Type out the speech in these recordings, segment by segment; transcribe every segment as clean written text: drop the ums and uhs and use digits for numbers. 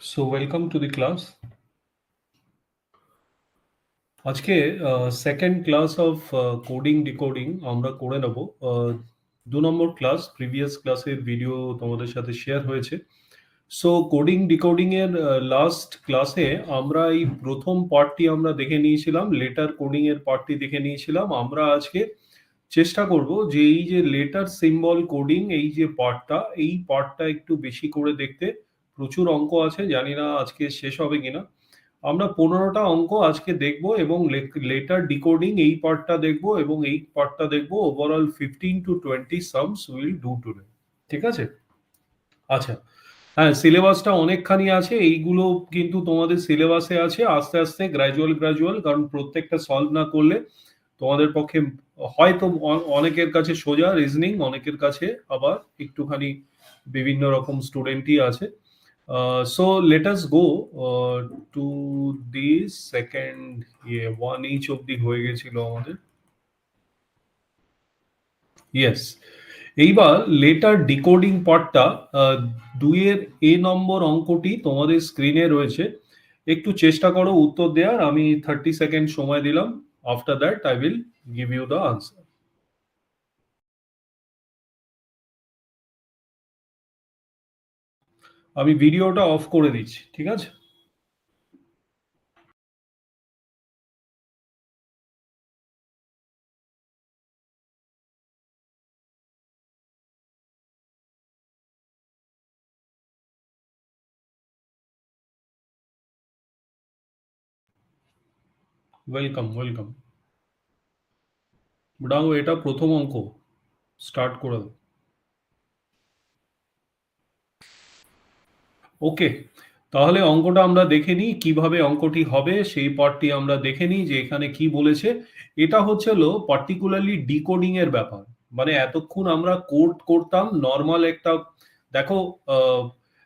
So welcome to the class. আজকে second class of coding decoding আমরা করে নেব। 2 নম্বর ক্লাস, প্রিভিয়াস ক্লাসের ভিডিও তোমাদের সাথে শেয়ার হয়েছে। সো কোডিং ডিকোডিং এর লাস্ট ক্লাসে আমরা এই প্রথম পার্টটি আমরা দেখে নিয়েছিলাম, লেটার কোডিং এর পার্টটি দেখে নিয়েছিলাম। আমরা আজকে চেষ্টা করব যে এই যে লেটার সিম্বল কোডিং, এই যে পার্টটা, এই পার্টটা একটু বেশি করে দেখতে। প্রচুর অঙ্ক আছে, জানি না আজকে শেষ হবে কিনা। আমরা 15টা অঙ্ক আজকে দেখব এবং লেটার ডিকোডিং এই পার্টটা দেখব এবং এই পার্টটা দেখব। Overall 15 to 20 sums will do today. ঠিক আছে? আচ্ছা, হ্যাঁ, সিলেবাসটা অনেকখানি আছে। এইগুলো কিন্তু তোমাদের সিলেবাসে আছে। আস্তে আস্তে গ্র্যাজুয়াল, কারণ প্রত্যেকটা সলভ না করলে তোমাদের পক্ষে হয়তো অনেকের কাছে সোজা রিজনিং, অনেকের কাছে আবার একটুখানি বিভিন্ন রকম স্টুডেন্টই আছে। So let us go to the second, one each অব্দি হয়ে গেছিল আমাদের। ইয়েস, এইবার লেটার ডিকোডিং পার্টটা 2-এর এ নম্বর অঙ্কটি তোমাদের স্ক্রিনে রয়েছে। একটু চেষ্টা করো উত্তর দেওয়ার। আমি 30 সেকেন্ড সময় দিলাম। After that I will give you the answer. আমি ভিডিওটা অফ করে দিচ্ছি, ঠিক আছে? ওয়েলকাম। দাও, এটা প্রথম অঙ্ক, স্টার্ট করে দাও। ওকে, তাহলে অঙ্কটা আমরা দেখে নিই কিভাবে অঙ্কটি হবে। সেই পার্টটি আমরা দেখে নিই যে এখানে কি বলেছে। এটা হচ্ছে হলো পার্টিকুলারলি ডিকোডিং এর ব্যাপার। মানে এতক্ষণ আমরা কোড করতাম নর্মাল একটা, দেখো, আহ,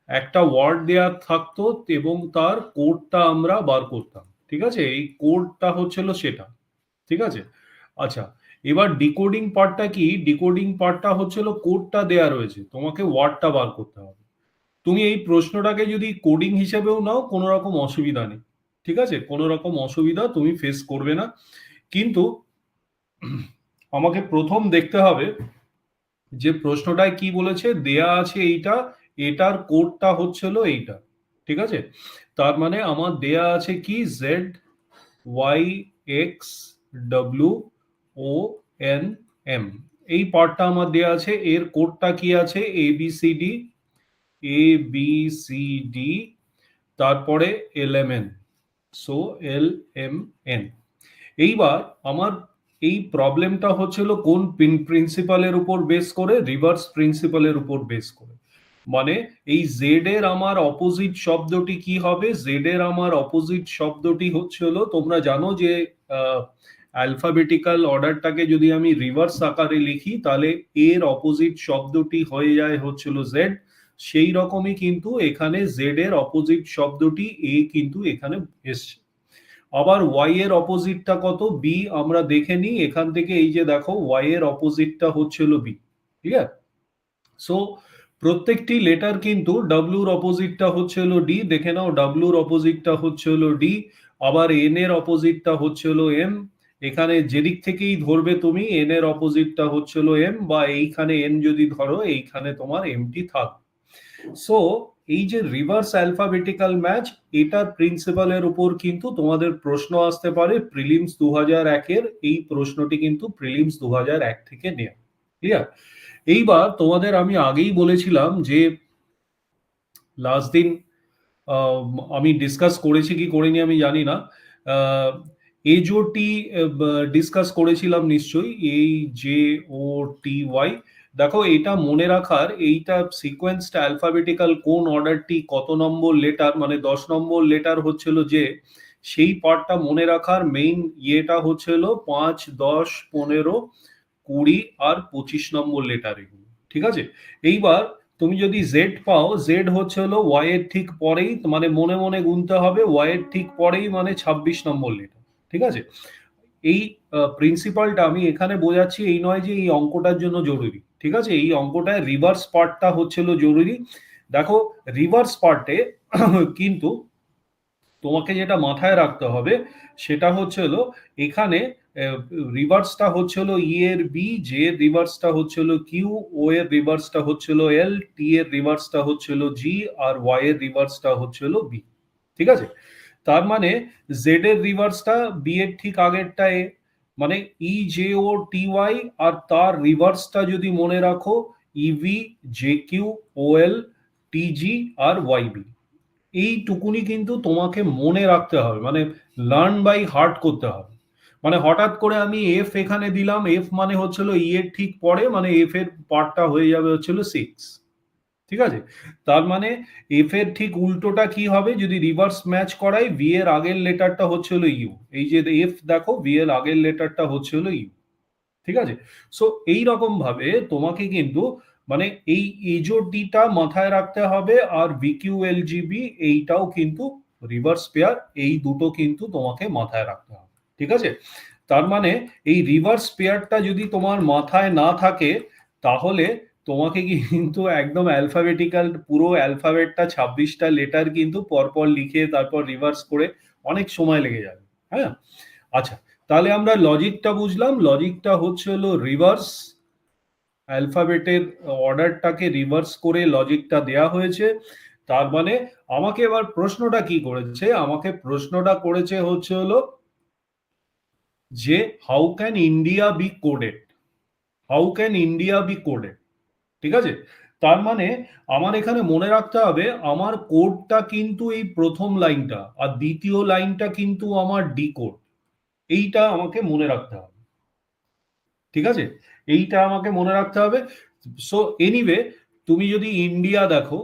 একটা ওয়ার্ড দেয়া থাকতো এবং তার কোডটা আমরা বার করতাম। ঠিক আছে, এই কোডটা হচ্ছিল সেটা। ঠিক আছে, আচ্ছা, এবার ডিকোডিং পার্টটা কি? ডিকোডিং পার্টটা হচ্ছিল কোডটা দেয়া রয়েছে, তোমাকে ওয়ার্ডটা বার করতে হবে। তুমি এই প্রশ্নটাকে যদি কোডিং হিসেবেও নাও, কোনো রকম অসুবিধা নেই। ঠিক আছে, কোনো রকম অসুবিধা তুমি ফেস করবে না। কিন্তু আমাকে প্রথম দেখতে হবে যে প্রশ্নটায় কি বলেছে। দেয়া আছে এইটা, এটার কোডটা হচ্ছিল এইটা। ঠিক আছে, তার মানে আমার দেয়া আছে কি, Z Y X W O N M, এই পার্টটা আমার দেয়া আছে। এর কোডটা কি আছে, A B C D, A B C D, তারপরে LMN, so L M N. এইবার আমার এই প্রবলেমটা হচ্ছিল কোন প্রিন্সিপালের উপর বেস করে, রিভার্স প্রিন্সিপালের উপর বেস করে। মানে এই জেড এর আমার অপোজিট শব্দটি কি হবে? জেড এর আমার অপোজিট শব্দটি হচ্ছে হলো, তোমরা জানো যে অ্যালফাবেটিক্যাল অর্ডারটাকে যদি আমি রিভার্স আকারে লিখি তাহলে এর অপোজিট শব্দটি হয়ে যায় হচ্ছিল জেড। সেই রকমই কিন্তু এখানে জেড এর অপোজিট শব্দটি এ কিন্তু এখানে এসছে। আবার ওয়াই এর অপোজিটটা কত? বি। আমরা দেখে নিই এখান থেকে, এই যে দেখো ওয়াই এর অপোজিটটা হচ্ছিল বি। ঠিক আছে, সো প্রত্যেকটি লেটার কিন্তু ডাব্লিউর অপোজিটটা হচ্ছে হলো ডি। দেখে নাও, ডাব্লিউর অপোজিটটা হচ্ছে হলো ডি। আবার এন এর অপোজিটটা হচ্ছে হলো এম। এখানে যেদিক থেকেই ধরবে তুমি, এন এর অপোজিটটা হচ্ছে হলো এম, বা এইখানে এন যদি ধরো, এইখানে তোমার এমটি থাক। সো এই যে রিভার্স অ্যালফাবেটিক্যাল ম্যাচ, এটার প্রিন্সিপালের উপর কিন্তু তোমাদের প্রশ্ন আসতে পারে। প্রিলিমস 2001-এর এই প্রশ্নটি কিন্তু প্রিলিমস 2001 থেকে নেওয়া। ক্লিয়ার? এইবার তোমাদের আমি আগেই বলেছিলাম যে লাস্ট দিন আমি ডিসকাস করেছি কি করিনি আমি জানি না। এজওটি ডিসকাস করেছিলাম নিশ্চয়ই, এই জে ও টি ওয়াই। দেখো, এটা মনে রাখার, এইটা সিকোয়েন্সটা অ্যালফাবেটিক্যাল কোন অর্ডারটি কত নম্বর লেটার, মানে 10 নম্বর লেটার হচ্ছিল যে, সেই পার্টটা মনে রাখার মেইন ইয়েটা হচ্ছিল 5, 10, 15, 20 আর 25 নম্বর লেটার এগুলো। ঠিক আছে, এইবার তুমি যদি জেড পাও, জেড হচ্ছে হলো ওয়াই এর ঠিক পরেই, মানে মনে মনে গুনতে হবে, ওয়াই এর ঠিক পরেই মানে 26 নম্বর লেটার। ঠিক আছে, এই প্রিন্সিপালটা আমি এখানে বোঝাচ্ছি এই নয় যে এই অঙ্কটার জন্য জরুরি। ঠিক আছে, এই অঙ্কটায় রিভার্স পার্টটা হচ্ছিল জরুরি। দেখো, রিভার্স পার্টে কিন্তু তোমাকে যেটা মাথায় রাখতে হবে সেটা হচ্ছে হলো এখানে রিভার্সটা হচ্ছে হলো ই এর বি, জে এর রিভার্সটা হচ্ছে হলো কিউ, ও এর রিভার্সটা হচ্ছে হলো এল, টি এর রিভার্সটা হচ্ছে হলো জি, আর ওয়াই এর রিভার্সটা হচ্ছে হলো বি। ঠিক আছে? তার মানে জেড এর রিভার্সটা বি এর ঠিক আগেরটা এ, মানে ই জে ও টি ওয়াই, আর তার রিভার্সটা যদি মনে রাখো ইভি, জে কিউ, ও এল, টি জি, আর ওয়াই বি। এইটুকুনি কিন্তু তোমাকে মনে রাখতে হবে, মানে লার্ন বাই হার্ট করতে হবে। মানে হঠাৎ করে আমি এফ এখানে দিলাম, এফ মানে হচ্ছিল ই এর ঠিক পরে, মানে এফ এর পার্টটা হয়ে যাবে হচ্ছিল সিক্স। ঠিক আছে? তার মানে এফ এর ঠিক উল্টোটা কি হবে যদি রিভার্স ম্যাচ করাই, ভি এর আগের লেটারটা হচ্ছে হলো ইউ। এই যে এফ দেখো, ভি এর আগের লেটারটা হচ্ছে হলো ইউ। ঠিক আছে? সো এই রকম ভাবে তোমাকে কিন্তু মানে এই এজোডিটা মাথায় রাখতে হবে, আর ভিকিউএলজিবি এইটাও কিন্তু রিভার্স পেয়ার, এই দুটো কিন্তু তোমাকে মাথায় রাখতে হবে। ঠিক আছে? তার মানে এই রিভার্স পেয়ারটা যদি তোমার মাথায় না থাকে, তাহলে তোমাকে কিন্তু একদম অ্যালফাবেটিক্যাল পুরো অ্যালফাবেটটা 26টা লেটার কিন্তু পরপর লিখে তারপর রিভার্স করে অনেক সময় লেগে যাবে। হ্যাঁ? আচ্ছা, তাহলে আমরা লজিকটা বুঝলাম। লজিকটা হচ্ছে হলো রিভার্স, অ্যালফাবেটের অর্ডারটাকে রিভার্স করে লজিকটা দেয়া হয়েছে। তার মানে আমাকে এবার প্রশ্নটা কি করেছে? আমাকে প্রশ্নটা করেছে হচ্ছে হলো যে how can India B coded? How can India B coded? ঠিক আছে? তার মানে আমার এখানে মনে রাখতে হবে আমার কোডটা কিন্তু এই প্রথম লাইনটা, আর দ্বিতীয় লাইনটা কিন্তু আমার ডি কোড। এইটা আমাকে মনে রাখতে হবে। ঠিক আছে? এইটা আমাকে মনে রাখতে হবে। সো এনিওয়ে, তুমি যদি ইন্ডিয়া দেখো,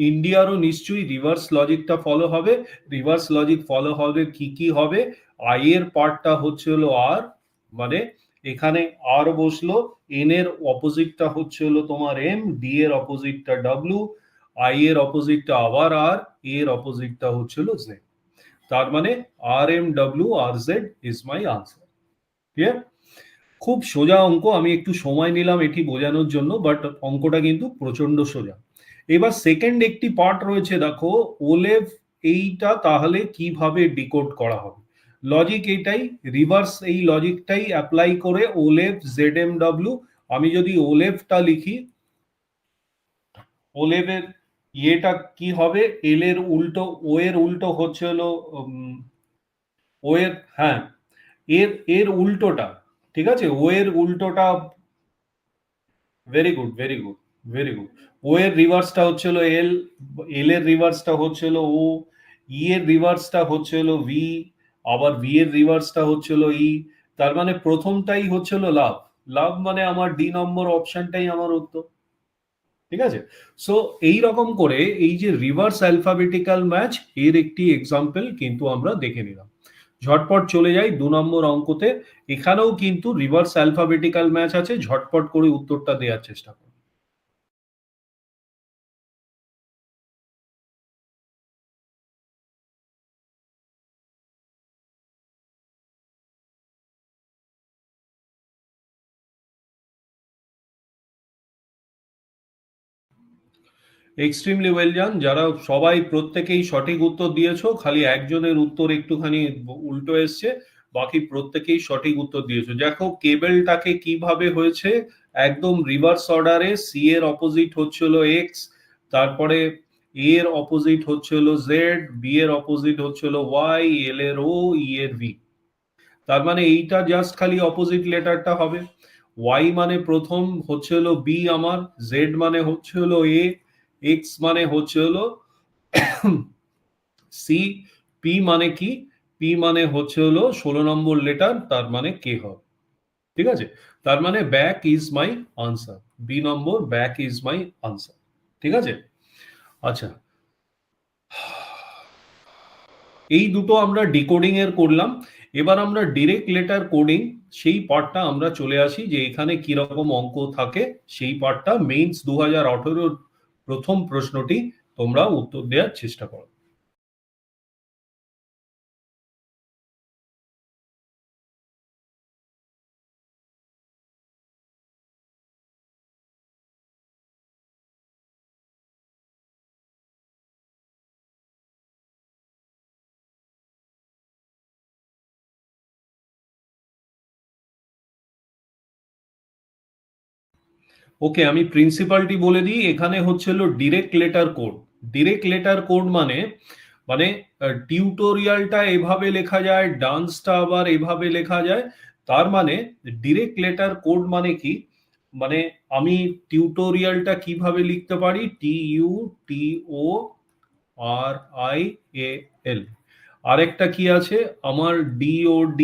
ইন্ডিয়ারও নিশ্চয়ই রিভার্স লজিকটা ফলো হবে। রিভার্স লজিক ফলো হবে, কি কি হবে? আই এর পার্টটা হচ্ছে হলো আর, মানে এখানে আর বসলো, এন এর অপোজিটটা হচ্ছে হলো তোমার এম, ডি এর অপোজিটটা ডব্লিউ, আই এর অপোজিটটা আবার আর, এর অপোজিটটা হচ্ছে হলো জেড। তার মানে আর এম ডব্লিউ আর Z is my answer. Clear? খুব সোজা অঙ্ক, আমি একটু সময় নিলাম এটি বোঝানোর জন্য, বাট অঙ্কটা কিন্তু প্রচন্ড সোজা। এবার সেকেন্ড একটি পার্ট রয়েছে, দেখো ওলেভ, এইটা তাহলে কিভাবে ডিকোড করা হবে? লজিক এটাই, রিভার্স এই লজিকটাই অ্যাপ্লাই করে ওলেভ জেড এম ডব্লিউ। আমি যদি ওলেভটা লিখি, ওলেভের ইয়েটা কি হবে? এল এর উল্টো, ও এর উল্টো হচ্ছে হলো ও এর, হ্যাঁ, এর এর উল্টোটা। ঠিক আছে? ও এর উল্টোটা, very good, very good, very good. ও এর রিভার্সটা হচ্ছে হলো এল, এল এর রিভার্সটা হচ্ছে হলো ও, ই এর রিভার্সটা হচ্ছে হলো ভি, আবার ভি এর রিভার্সটা হচ্ছে হলো ই। তার মানে প্রথমটাই হচ্ছে হলো লাভ। লাভ মানে আমার ডি নম্বর অপশনটাই আমার উত্তর। ঠিক আছে? সো এই রকম করে এই যে রিভার্স অ্যালফাবেটিক্যাল ম্যাচ, এর একটি এক্সাম্পল কিন্তু আমরা দেখে নিলাম। ঝটপট চলে যাই 2 নম্বর অঙ্কতে। এখানেও কিন্তু রিভার্স অ্যালফাবেটিক্যাল ম্যাচ আছে, ঝটপট করে উত্তরটা দেওয়ার চেষ্টা করো। Extremely well done. যারা সবাই প্রত্যেকেই সঠিক উত্তর দিয়েছো, খালি একজনের উত্তর একটুখানি উল্টো এসছে, বাকি প্রত্যেকেই সঠিক উত্তর দিয়েছো। দেখো কেবলটাকে কিভাবে হয়েছে, একদম রিভার্স অর্ডারে, সি এর অপোজিট হচ্ছিল এক্স, তারপরে এ এর অপোজিট হচ্ছিল জেড, বি এর অপোজিট হচ্ছিল ওয়াই, এল এর ও, ই এর ভি। তার মানে এইটা জাস্ট খালি অপোজিট লেটারটা হবে। ওয়াই মানে প্রথম হচ্ছে হলো বি আমার, জেড মানে হচ্ছে হলো এ, এক্স মানে হচ্ছে হলো সি, পি মানে কি? পি মানে হচ্ছে হলো 16 নম্বর লেটার, তার মানে কে হবে। ঠিক আছে? তার মানে back is my answer, B number back is my answer. ঠিক আছে? আচ্ছা, এই দুটো আমরা ডিকোডিং এর করলাম। এবার আমরা ডিরেক্ট লেটার কোডিং, সেই পার্টটা আমরা চলে আসি, যে এখানে কি রকম অঙ্ক থাকে। সেই পার্টটা মেইনস 2018 প্রথম প্রশ্নটি তোমরা উত্তর দেওয়ার চেষ্টা করো। ওকে, আমি প্রিন্সিপালটি বলে দিই। এখানে হচ্ছিল direct letter code. Direct letter code মানে মানে টিউটোরিয়ালটা এভাবে লেখা যায়, ডান্সটা আবার এভাবে লেখা যায়। তার মানে ডিরেক্ট লেটার কোড মানে কি, মানে আমি টিউটোরিয়ালটা কিভাবে লিখতে পারি, TUTORIAL। আরেকটা কি আছে আমার, DOD,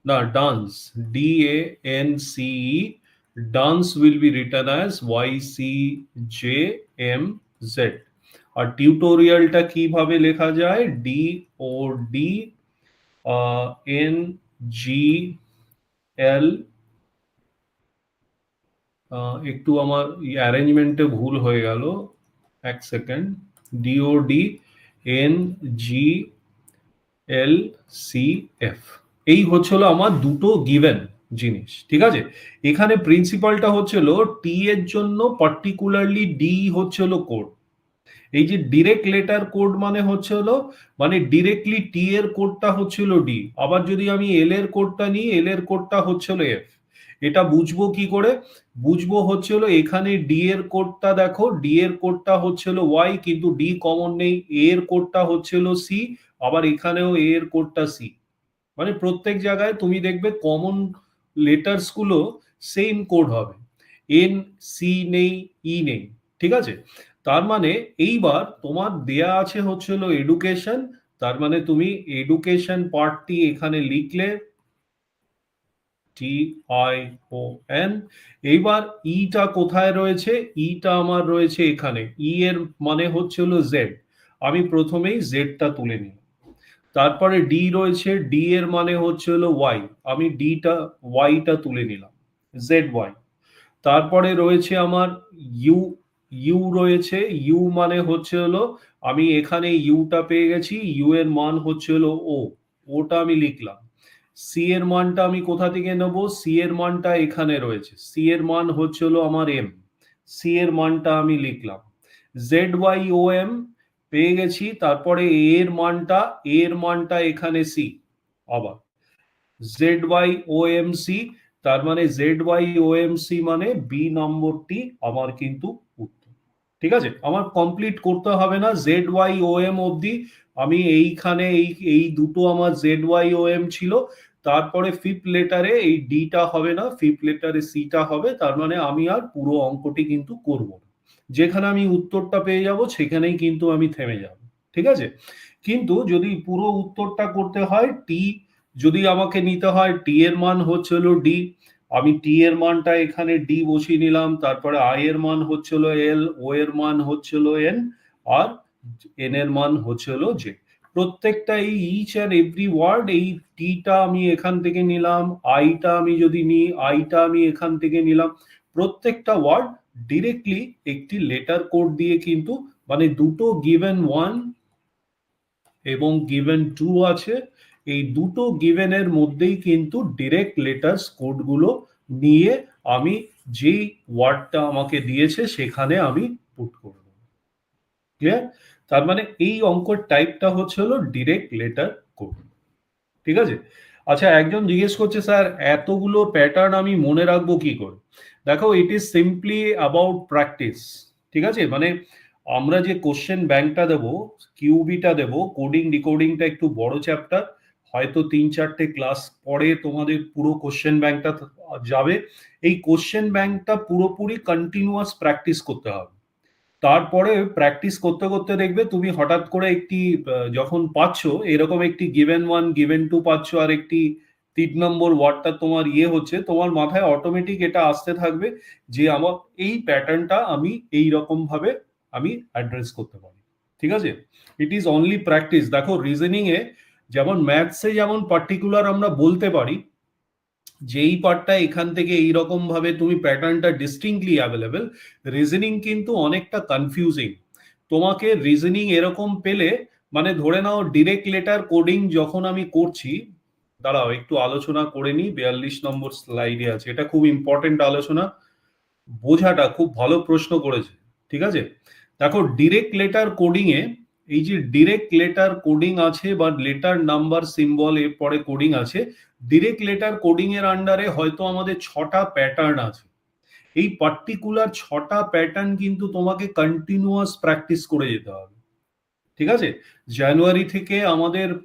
না dance, DANCE, dance will be return as YCJMZ। আর টিউটোরিয়ালটা কিভাবে লেখা যায়, DODNGL, একটু আমার অ্যারেঞ্জমেন্টে ভুল হয়ে গেল, এক সেকেন্ড, DODNGLCF। এই হচ্ছিল আমার দুটো গিভেন জিনিস, ঠিক আছে। এখানে প্রিন্সিপালটা হচ্ছিল টি এর জন্য পার্টিকুলারলি ডি হচ্ছিল কোড। এই যে ডিরেক্ট লেটার কোড মানে হচ্ছে হলো, মানে ডিরেক্টলি টি এর কোডটা হচ্ছিল ডি, আবার যদি আমি এল এর কোডটা নিই, এল এর কোডটা হচ্ছিল এফ। এটা বুঝবো কি করে, বুঝবো হচ্ছিল এখানে ডি এর কোডটা দেখো, ডি এর কোডটা হচ্ছিল ওয়াই, কিন্তু ডি কমন নেই, এ এর কোডটা হচ্ছিল সি, আবার এখানেও এ এর কোডটা সি। মানে প্রত্যেক জায়গায় তুমি দেখবে কমন লেটার্স গুলো সেম কোড হবে, এন, সি নেই, ই নেই, ঠিক আছে। তার মানে এইবার তোমার দেয়া আছে হচ্ছিল এডুকেশন, তার মানে তুমি এডুকেশন পার্টটি এখানে লিখলে, TION। এইবার ইটা কোথায় রয়েছে, ইটা আমার রয়েছে এখানে, ই এর মানে হচ্ছিল জেড, আমি প্রথমেই জেডটা তুলে নিই। তারপরে ডি রয়েছে, ডি এর মানে হচ্ছে হলো ওয়াই, আমি ডিটা, ওয়াইটা তুলে নিলাম, জেড ওয়াই। তারপরে রয়েছে আমার ইউ, ইউ রয়েছে, ইউ মানে হচ্ছে হলো, আমি এখানে ইউটা পেয়ে গেছি, ইউ এর মান হচ্ছে হলো ও, ওটা আমি লিখলাম। সি এর মানটা আমি কোথা থেকে নেব, সি এর মানটা এখানে রয়েছে, সি এর মান হচ্ছে হলো আমার এম, সি এর মানটা আমি লিখলাম। জেড ওয়াই ও এম পেয়ে গেছি, তারপরে এ এর মানটা, এ এর মানটা এখানে সি, আবার জেড ওয়াই ও এম সি, তার মানে জেড ওয়াই ও এম সি মানে বি নম্বরটি আমার কিন্তু উত্তর। ঠিক আছে, আমার কমপ্লিট করতে হবে না জেড ওয়াই ও এম অবধি, আমি এইখানে এই এই দুটো আমার জেড ওয়াই ও এম ছিল, তারপরে ফিফথ লেটারে এই ডিটা হবে না, ফিফথ লেটারে সিটা হবে, তার মানে আমি আর পুরো অঙ্কটি কিন্তু করব না, যেখানে আমি উত্তরটা পেয়ে যাব সেখানেই কিন্তু আমি থেমে যাব। ঠিক আছে, কিন্তু যদি পুরো উত্তরটা করতে হয়, টি যদি আমাকে নিতে হয়, টি এর মান হচ্ছে হলো ডি, আমি টি এর মানটা এখানে ডি বসিয়ে নিলাম, তারপরে আই এর মান হচ্ছিল এল, ও এর মান হচ্ছিল এন, আর এন এর মান হচ্ছিল জে। প্রত্যেকটা এই ইচ অ্যান্ড এভরি ওয়ার্ড, এই টিটা আমি এখান থেকে নিলাম, আইটা আমি যদি নিই, আইটা আমি এখান থেকে নিলাম, প্রত্যেকটা ওয়ার্ড ডিরেক্টলি একটি লেটার কোড দিয়ে কিন্তু, মানে দুটো গিভেন ওয়ান এবং গিভেন টু আছে, এই দুটো গিভেনের মধ্যেই কিন্তু ডিরেক্ট লেটার্স কোডগুলো নিয়ে আমি যেই ওয়ার্ডটা আমাকে দিয়েছে সেখানে আমি পুট করব। ক্লিয়ার? তার মানে এই অঙ্কর টাইপটা হচ্ছে হলো ডিরেক্ট লেটার কোড। ঠিক আছে, আচ্ছা একজন জিজ্ঞেস করছে স্যার এতগুলো প্যাটার্ন আমি মনে রাখবো কি করে। দেখো, it is simply about practice. ঠিক আছে, মানে আমরা যে কোশ্চেন ব্যাংকটা দেবো, কিউবিটা দেবো, কোডিং ডিকোডিংটা একটু বড় চ্যাপ্টার, হয়তো 3-4টে ক্লাস পরে তোমাদের পুরো কোশ্চেন ব্যাংকটা যাবে। এই কোশ্চেন ব্যাংকটা পুরোপুরি কন্টিনিউয়াস প্র্যাকটিস করতে হবে। তারপরে প্র্যাকটিস করতে করতে দেখবে তুমি হঠাৎ করে একটি যখন পাচ্ছ এরকম একটি গিভেন ওয়ান গিভেন টু পাচ্ছ, আর একটি 3 নম্বর ওয়ার্ডটা তোমার ইয়ে হচ্ছে, তোমার মাথায় অটোমেটিক এটা আসতে থাকবে যে আমার এই প্যাটার্নটা আমি এই রকম ভাবে আমি অ্যাড্রেস করতে পারি। ঠিক আছে, ইট ইজ অনলি প্র্যাকটিস। দেখো রিজনিং এ যেমন, ম্যাথসে যেমন পার্টিকুলার আমরা বলতে পারি যেই পার্টটা এখান থেকে এইরকম ভাবে তুমি প্যাটার্নটা ডিস্টিংক্টলি অ্যাভেলেবেল, রিজনিং কিন্তু অনেকটা কনফিউজিং। তোমাকে রিজনিং এরকম পেলে, মানে ধরে নাও ডিরেক্ট লেটার কোডিং যখন আমি করছি, দাঁড়াও একটু আলোচনা করে নিই, 42 নম্বর স্লাইডে আছে, এটা খুব ইম্পর্টেন্ট আলোচনা, বোঝাটা খুব ভালো প্রশ্ন করেছে। ঠিক আছে, দেখো ডিরেক্ট লেটার কোডিং এ, এই যে ডিরেক্ট লেটার কোডিং আছে বা লেটার নাম্বার সিম্বল এর পরে কোডিং আছে, ডিরেক্ট লেটার কোডিং এর আন্ডারে হয়তো আমাদের 6টা প্যাটার্ন আছে। এই পার্টিকুলার 6টা প্যাটার্ন কিন্তু তোমাকে কন্টিনিউয়াস প্র্যাকটিস করে যেতে হবে। ঠিক আছে? জানুয়ারি থেকে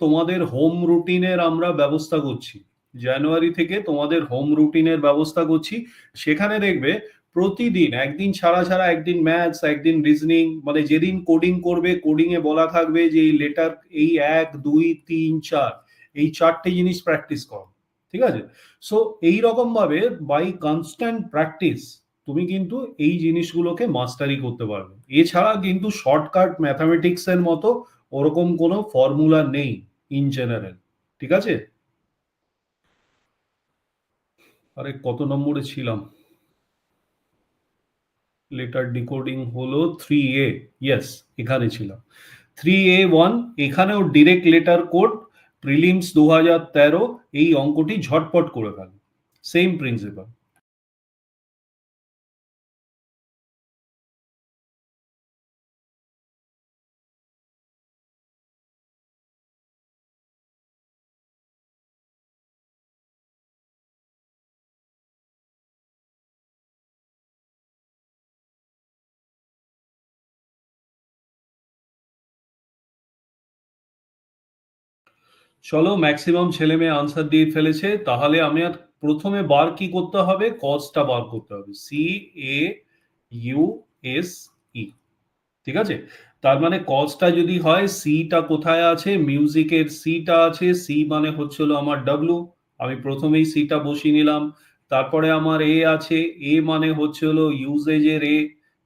তোমাদের হোম রুটিনের আমরা ব্যবস্থা করছি। জানুয়ারি থেকে তোমাদের হোম রুটিনের ব্যবস্থা করছি। সেখানে দেখবে প্রতিদিন একদিন ছাড়া একদিন ম্যাথস, একদিন রিজনিং, মানে যেদিন কোডিং করবে, কোডিং এ বলা থাকবে যে এই লেটার, এই ১, ২, ৩, ৪ এই ৪ টে জিনিস প্র্যাকটিস করো। ঠিক আছে? সো এইরকম ভাবে বাই কনস্ট্যান্ট প্র্যাকটিস তুমি কিন্তু এই জিনিসগুলোকে মাস্টারি করতে পারবে। এছাড়া কিন্তু শর্টকাট ম্যাথামেটিক্স এর মতো ওরকম কোনো ফর্মুলা নেই ইন জেনারেল। ঠিক আছে? আরে কত নম্বরে ছিলাম? লেটার ডিকোডিং হলো 3A। ইয়েস, এখানে ছিলাম। 3A1, এখানেও ডিরেক্ট লেটার কোড, প্রিলিমস 2013, এই অঙ্কটি ঝটপট করে ফেল। Same principal. চলো, ম্যাক্সিমাম ছেলে মেয়ে আনসার দিয়ে ফেলেছে। তাহলে আমি আর প্রথমে বার কি করতে হবে? কজটা বার করতে হবে। CAUSE। ঠিক আছে? তার মানে কজটা যদি হয়, সিটা কোথায় আছে? মিউজিকের সিটা আছে। সি মানে হচ্ছে হলো আমার ডব্লিউ। আমি প্রথমেই সিটা বসিয়ে নিলাম। তারপরে আমার এ আছে। এ মানে হচ্ছে হলো ইউজেজের এ।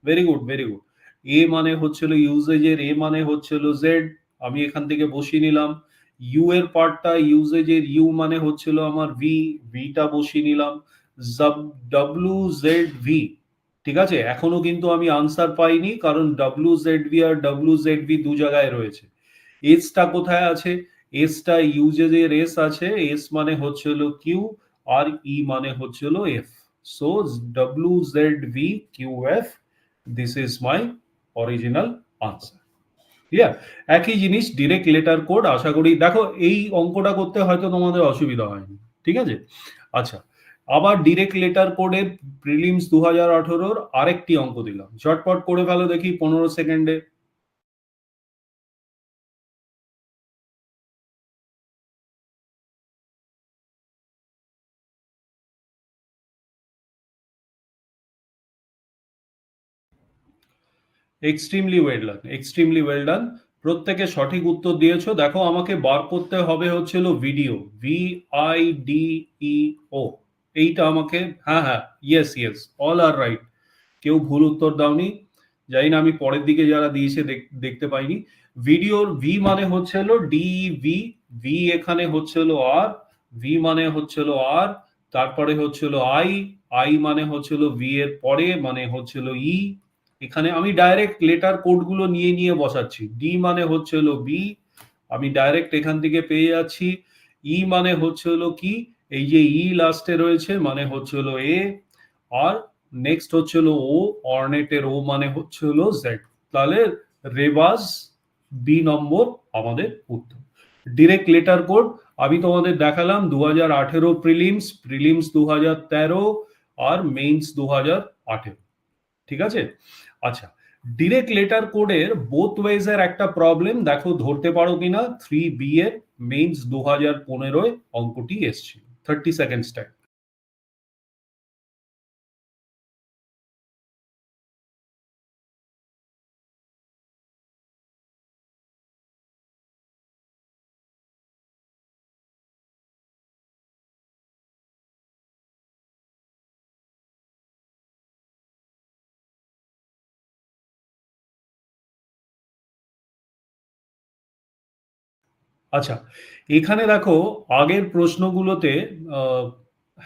Very good, very good. এ মানে হচ্ছে হলো ইউজেজের, এ মানে হচ্ছে হলো জেড। আমি এখান থেকে বসিয়ে নিলাম। ইউ এর পার্টটা, ইউজেজের ইউ মানে হচ্ছিল আমার ভি, ভিটা বসিয়ে নিলাম। W Z V. ঠিক আছে? এখনো কিন্তু আমি আনসার পাইনি, কারণ WZV আর WZV দু জায়গায় রয়েছে। এসটা কোথায় আছে? এসটা ইউজেজের এস আছে। এস মানে হচ্ছে হলো কিউ, আর ই মানে হচ্ছে হলো F. So WZVQF, this is my original answer. Clear? একই জিনিস ডিরেক্ট লেটার কোড। আশা করি দেখো এই অঙ্কটা করতে হয়তো তোমাদের অসুবিধা হয়নি। ঠিক আছে? আচ্ছা, আবার ডিরেক্ট লেটার কোডের প্রিলিমস 2018-র আরেকটি অঙ্ক দিলাম। ঝটপট করে ফেলো দেখি 15 সেকেন্ডে। Extremely well done, extremely well done. প্রত্যেকে সঠিক উত্তর দিয়েছো। দেখো, আমাকে বার করতে হবে হচ্ছিল ভিডিও, VIDEO। এইটা আমাকে, হ্যাঁ হ্যাঁ, ইয়েস ইয়েস, অল আর রাইট। কেউ ভুল উত্তর দাওনি। জানি না, আমি পরের দিকে যারা দিয়েছে দেখতে পাইনি। ভিডিওর ভি মানে হচ্ছে হলো DV। ভি এখানে হচ্ছে হলো আর, ভি মানে হচ্ছে হলো আর, তারপরে হচ্ছে হলো আই, আই মানে হচ্ছে হলো ভি এর পরে মানে হচ্ছে হলো ই। এখানে আমি ডাইরেক্ট লেটার কোড গুলো নিয়ে নিয়ে বসাচ্ছি। ডি মানে হচ্ছে হলো বি, আমি ডাইরেক্ট এখান থেকে পেয়ে যাচ্ছি। ই মানে হচ্ছে হলো কি? এই যে ই লাস্টে রয়েছে মানে হচ্ছে হলো এ। আর নেক্সট হচ্ছে হলো ও, অর্নেটের ও মানে হচ্ছে হলো জেড। তাহলে রেবাস বি নম্বর আমাদের উত্তর। ডিরেক্ট লেটার কোড আমি তোমাদের দেখালাম 2018 প্রিলিমস, প্রিলিমস 2013, আর মেইনস 2018। ঠিক আছে? আচ্ছা, ডিরেক্ট লেটার কোডের বোথ ওয়েজ এর একটা প্রবলেম দেখো ধরতে পারো কিনা। 3B এর মেইনস 2015 অঙ্কটি এসেছিল। 30 সেকেন্ডস টাইম। আচ্ছা, এখানে দেখো আগের প্রশ্নগুলোতে আহ,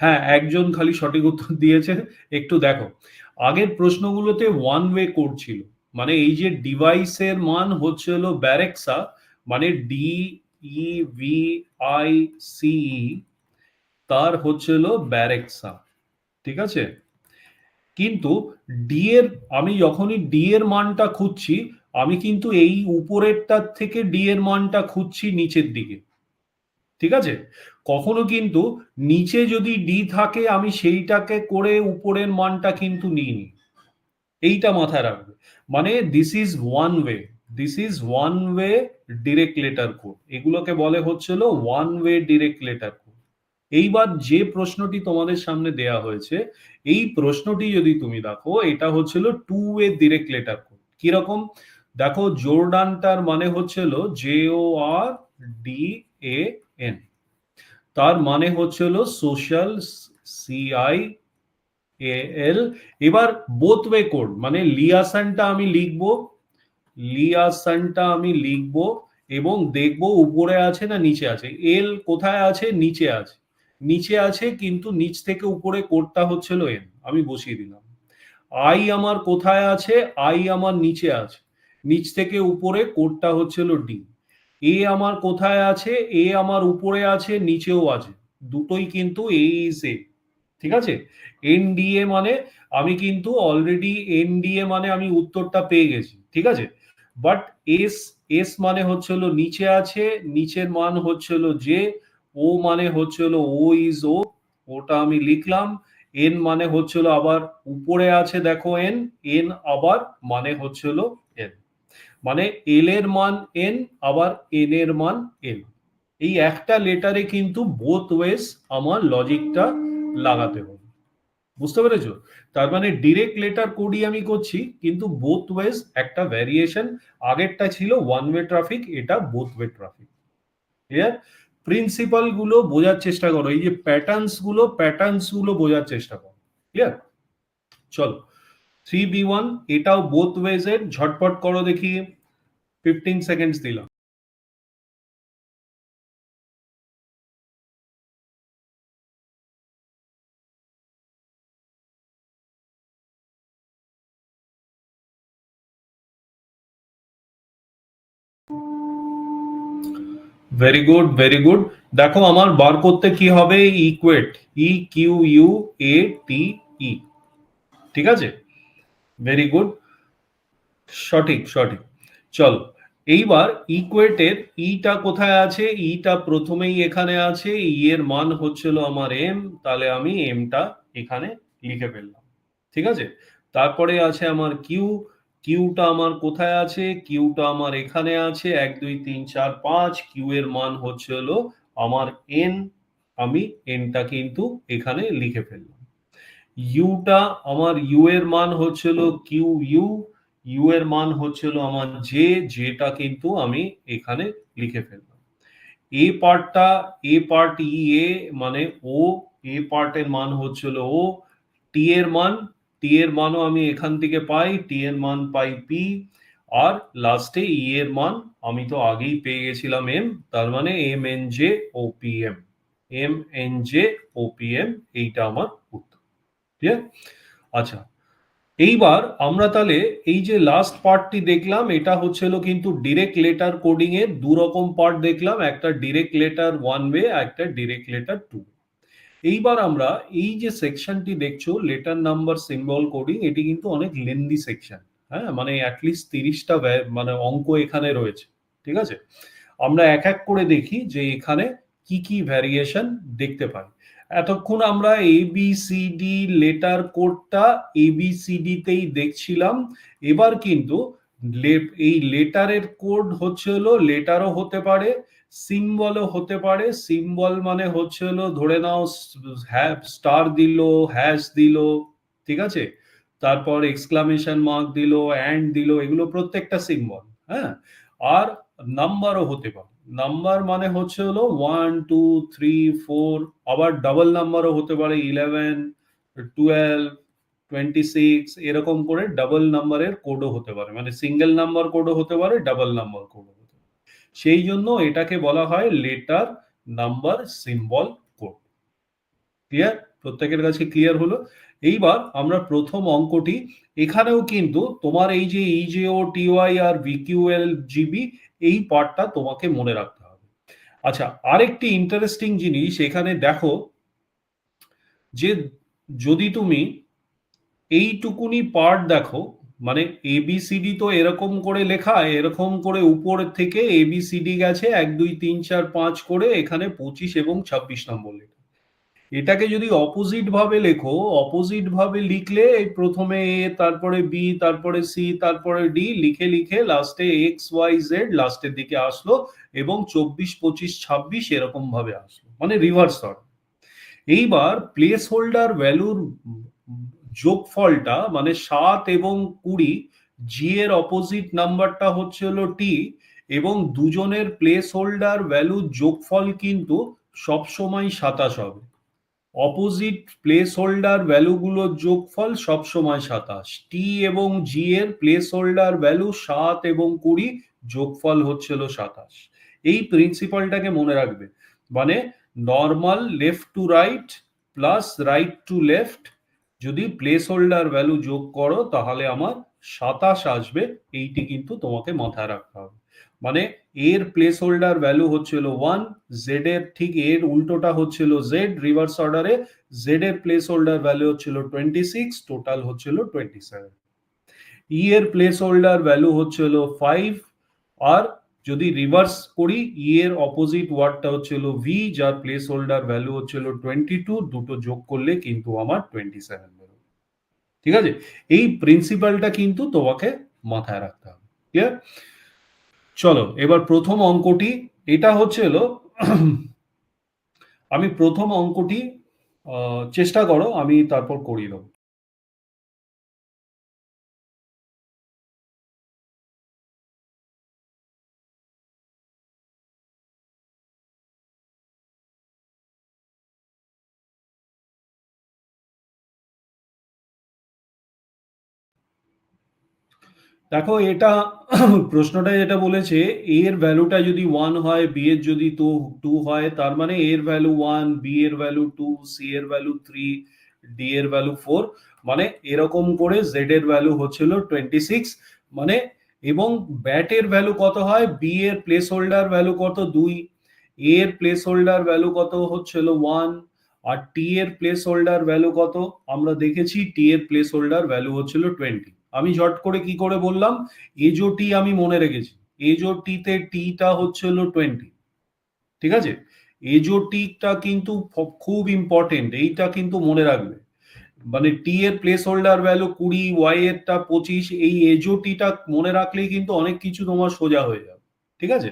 হ্যাঁ, একজন খালি সঠিক উত্তর দিয়েছে। একটু দেখো, আগের প্রশ্নগুলোতে ওয়ান ওয়ে কোড ছিল। মানে এই যে ডিভাইসের মান হচ্ছে হলো ব্যারেক্সা, মানে DEVICE, তার হচ্ছে হলো ব্যারেক্সা। ঠিক আছে? কিন্তু ডি এর, আমি যখনই ডি এর মানটা খুঁজছি, আমি কিন্তু এই উপরেরটার থেকে ডি এর মানটা খুঁজছি নিচের দিকে। ঠিক আছে? কখনো কিন্তু নিচে যদি ডি থাকে আমি সেইটাকে করে উপরের মানটা কিন্তু নিইনি। এইটা মাথায় রাখবে। মানে this is one way direct letter code. এগুলোকে বলে হচ্ছিল one way direct letter code. এইবার যে প্রশ্নটি তোমাদের সামনে দেয়া হয়েছে, এই প্রশ্নটি যদি তুমি দেখো, এটা হচ্ছিল two way direct letter code. কিরকম? দেখো, জোরডানটার মানে হচ্ছিল JORDAN, তার মানে হচ্ছিল সোশ্যাল, CIAL। এবার বোথ ওয়ে কোড মানে লিয়াসানটা আমি লিখবো এবং দেখবো উপরে আছে না নিচে আছে। এল কোথায় আছে? নিচে আছে। নিচে আছে কিন্তু নিচ থেকে উপরে কোডটা হচ্ছিল এন, আমি বসিয়ে দিলাম। আই আমার কোথায় আছে? আই আমার নিচে আছে, নিচ থেকে উপরে কোডটা হচ্ছিল ডি। এ আমার কোথায় আছে? এ আমার উপরে আছে, নিচেও আছে, দুটোই কিন্তু এ ইজ এ। ঠিক আছে? এনডিএ মানে আমি কিন্তু অলরেডি এনডিএ মানে আমি উত্তরটা পেয়ে গেছি। ঠিক আছে? বাট এস এস মানে হচ্ছিল নিচে আছে, নিচের মান হচ্ছিল যে। ও মানে হচ্ছিল ও ইজ ও, ওটা আমি লিখলাম। এন মানে হচ্ছিল আবার উপরে আছে, দেখো এন, এন আবার মানে হচ্ছিল এন। মানে এল এর মান এন, আবার এন এর মান এল। এই একটা লেটারে কিন্তু বোথ ওয়েজ আমার লজিকটা লাগাতে হবে। বুঝতে পেরেছো? তার মানে ডিরেক্ট লেটার কোডই আমি করছি, কিন্তু বোথ ওয়েজ একটা ভ্যারিয়েশন। আগেরটা ছিল ওয়ান ওয়ে ট্রাফিক, এটা both way traffic. Clear? Principal গুলো বোঝার চেষ্টা করো, এই যে প্যাটার্নস গুলো বোঝার চেষ্টা করো। ক্লিয়ার? চলো, 3B1 এটাও বোথ ওয়েজ এর, ঝটপট করো দেখি। 15 সেকেন্ডস দিলাম। Very good, very good. দেখো আমার বার করতে কি হবে? Equate, EQUATE। ঠিক আছে? ভেরি গুড, সঠিক সঠিক। চলো, এইবার ইকুয়েটের ইটা কোথায় আছে? ইটা প্রথমেই এখানে আছে, ই এর মান হচ্ছিল আমার এম, তাহলে আমি এমটা এখানে লিখে ফেললাম। ঠিক আছে? তারপরে আছে আমার কিউ, কিউটা আমার কোথায় আছে? কিউটা আমার এখানে আছে, 1 2 3 4 5। কিউ এর মান হচ্ছে হলো আমার এন, আমি এনটা কিন্তু এখানে লিখে ফেললাম। ইউটা আমার, ইউ এর মান হচ্ছিল কিউ ইউ, ইউ এর মান হচ্ছিল আমার জে, যেটা কিন্তু আমি এখানে লিখে ফেললাম। এ পার্টটা, এ পার্ট ই এ মানে ও, এ পার্টের মান হচ্ছিল ও। টি এর মান, টি এর মানও আমি এখান থেকে পাই, টি এর মান পাই পি। আর লাস্টে ই এর মান আমি তো আগেই পেয়ে গেছিলাম এম, তার মানে MNJOPM, MNJOPM, এইটা আমার উত্তর। ক্লিয়ার? আচ্ছা, এইবার আমরা তাহলে এই যে লাস্ট পার্টটি দেখলাম, এটা হচ্ছিল কিন্তু ডিরেক্ট লেটার কোডিং এর দু রকম পার্ট দেখলাম, একটা ডিরেক্ট লেটার ওয়ান ওয়ে, একটা ডিরেক্ট লেটার টু। এইবার আমরা এই যে সেকশনটি দেখছো, লেটার নাম্বার সিম্বল কোডিং, এটি কিন্তু অনেক লেন্দি সেকশন। হ্যাঁ, মানে অ্যাটলিস্ট 30টা মানে অঙ্ক এখানে রয়েছে। ঠিক আছে? আমরা এক এক করে দেখি যে এখানে কি কি ভ্যারিয়েশন দেখতে পাই। এতক্ষণ আমরা ABCD লেটার কোডটা ABCD তেই দেখছিলাম। এবার কিন্তু এই লেটারের কোড হচ্ছে হলো, লেটারও হতে পারে, সিম্বলও হতে পারে। সিম্বল মানে হচ্ছে হলো, ধরে নাও স্টার দিল, হ্যাশ দিল, ঠিক আছে, তারপর এক্সক্লামেশন মার্ক দিল, অ্যান্ড দিল, এগুলো প্রত্যেকটা সিম্বল। হ্যাঁ, আর নাম্বারও হতে পারে। নাম্বার মানে হচ্ছে হলো 1 2 3 4, আবার ডাবল নাম্বারও হতে পারে, 11 12 26, এরকম করে ডাবল নাম্বারের কোডও হতে পারে, মানে সিঙ্গেল নাম্বার কোডও হতে পারে, ডাবল নাম্বার কোডও হতে পারে। সেই জন্য এটাকে বলা হয় letter number symbol code. Clear? প্রত্যেকের কাছে ক্লিয়ার হলো? এইবার আমরা প্রথম অঙ্কটি, এখানেও কিন্তু তোমার এই যে EJOTY আর VQLGB, এই পার্টটা তোমাকে মনে রাখতে হবে। আচ্ছা, আরেকটি ইন্টারেস্টিং জিনিস এখানে দেখো, যে যদি তুমি এইটুকুনি পার্ট দেখো, মানে এবিসিডি তো এরকম করে লেখা, এরকম করে উপর থেকে এবিসিডি গেছে 1 2 3 4 5 করে, এখানে 25 এবং 26 নম্বর লেখা। এটাকে যদি অপোজিট ভাবে লেখো, অপোজিট ভাবে লিখলে এই প্রথমে এ, তারপরে বি, তারপরে সি, তারপরে ডি লিখে লিখে লাস্টে এক্স ওয়াই জেড লাস্টের দিকে আসলো, এবং 24 25 26 এরকম ভাবে আসলো, মানে রিভার্স অর্ডার। এইবার প্লেস হোল্ডার ভ্যালুর যোগফলটা মানে 7 এবং 20, জি এর অপোজিট নাম্বারটা হচ্ছে হলো টি, এবং দুজনের প্লেস হোল্ডার ভ্যালুর যোগফল কিন্তু সবসময় 27 হবে। অপোজিট প্লেস হোল্ডার ভ্যালুগুলোর যোগফল সবসময় 27। টি এবং জি এর প্লেস হোল্ডার ভ্যালু 7 এবং 20, যোগফল হচ্ছিল 27। এই প্রিন্সিপালটাকে মনে রাখবে, মানে normal left to right plus right to left যদি প্লেস হোল্ডার ভ্যালু যোগ করো তাহলে আমার 27 আসবে। এইটি কিন্তু তোমাকে মাথায় রাখতে হবে। মানে এর প্লেস হোল্ডার ভ্যালু হচ্ছিল 1, জেড এর ঠিক এর উল্টোটা হচ্ছিল জেড রিভার্স অর্ডারে, জেড এর প্লেস হোল্ডার ভ্যালু হচ্ছিল 26, টোটাল হচ্ছিল 27। ই এর প্লেস হোল্ডার ভ্যালু হচ্ছিল 5, আর যদি রিভার্স করি ই এর অপোজিট ওয়ার্ডটা হচ্ছিল ভি, যার প্লেস হোল্ডার ভ্যালু হচ্ছিল 22, দুটো যোগ করলে কিন্তু আমার 27 বেরোবে। ঠিক আছে, এই প্রিন্সিপালটা কিন্তু তোমাকে মাথায় রাখতে হবে। ক্লিয়ার? চলো এবার প্রথম অঙ্কটি, এটা হচ্ছে হলো আমি প্রথম অঙ্কটি চেষ্টা করো, আমি তারপর করিয়ে দেবো। দেখো এটা প্রশ্নটা যেটা বলেছে, এ এর ভ্যালুটা যদি 1 হয়, বি এর যদি 2 হয়, তার মানে এ এর ভ্যালু 1, বি এর ভ্যালু 2, সি এর ভ্যালু 3, ডি এর ভ্যালু 4, মানে এরকম করে জেড এর ভ্যালু হচ্ছিল 26। মানে এবং ব্যাট এর ভ্যালু কত হয়, বি এর প্লেস হোল্ডার ভ্যালু কত 2, এ এর প্লেস হোল্ডার ভ্যালু কত হচ্ছিল 1, আর টি এর প্লেস হোল্ডার ভ্যালু কত আমরা দেখেছি, টি এর প্লেস হোল্ডার ভ্যালু হচ্ছিল 20। আমি ঝট করে কি করে বললাম, এজো টি আমি মনে রেখেছি, এজো টিতে টিটা হচ্ছে হলো 20। ঠিক আছে, এজো টিটা কিন্তু খুব ইম্পর্টেন্ট, এইটা কিন্তু মনে রাখবে। মানে টি এর প্লেস হোল্ডার ভ্যালু 20, ওয়াই এরটা 25, এই এজো টিটা মনে রাখলেই কিন্তু অনেক কিছু তোমার সোজা হয়ে যাবে। ঠিক আছে,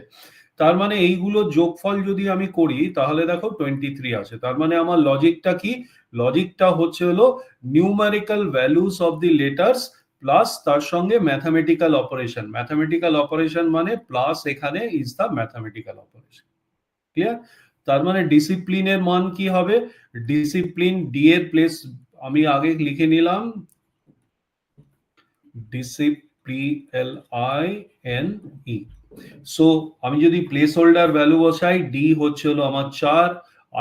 তার মানে এইগুলো যোগফল যদি আমি করি তাহলে দেখো 23 আছে। তার মানে আমার লজিকটা কি, লজিকটা হচ্ছে হলো numerical values of the letters plus তার সঙ্গে ম্যাথামেটিক্যাল অপারেশন, ম্যাথামেটিক্যাল অপারেশন মানে প্লাস এখানে is the mathematical operation. Clear? তার মানে ডিসিপ্লিনের মান কি হবে, ডিসিপ্লিন ডি এর প্লেস আমি আগে লিখে নিলাম, ডিসিপ্লিএলআইএনই। সো আমি যদি প্লেস হোল্ডার ভ্যালু বসাই, ডি হচ্ছে হলো আমার 4,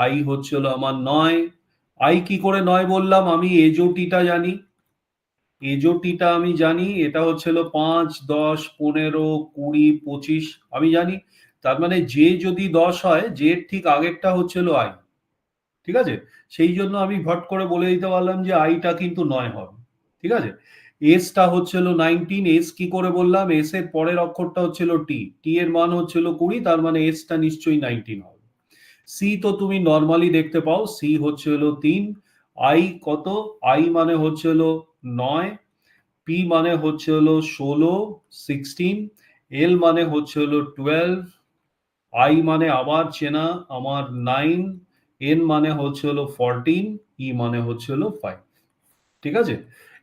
আই হচ্ছে হলো আমার 9। আই কি করে 9 বললাম, আমি এজোটিটা জানি, এজোটিটা আমি জানি, এটা হচ্ছে হলো 5 10 15 20 25 আমি জানি। তার মানে জে যদি 10 হয়, জে ঠিক আগেরটা হচ্ছে হলো আই। ঠিক আছে, সেই জন্য আমি ভট করে বলে দিতে পারলাম যে আইটা কিন্তু 9 হবে। ঠিক আছে, এসটা হচ্ছিল 19, এস কি করে বললাম, এস এর পরের অক্ষরটা হচ্ছিল টি, টি এর মান হচ্ছিল 20, তার মানে এসটা নিশ্চয়ই 19 হবে। সি তো তুমি নর্মালি দেখতে পাও, সি হচ্ছে হলো 3, আই কত, আই মানে হচ্ছে হলো 9, পি মানে হচ্ছে হলো 16 16, এল মানে হচ্ছে হলো 12, আই মানে আবার চেনা আমার 9, এন মানে হচ্ছে হলো 14, ই মানে হচ্ছে হলো 5। ঠিক আছে,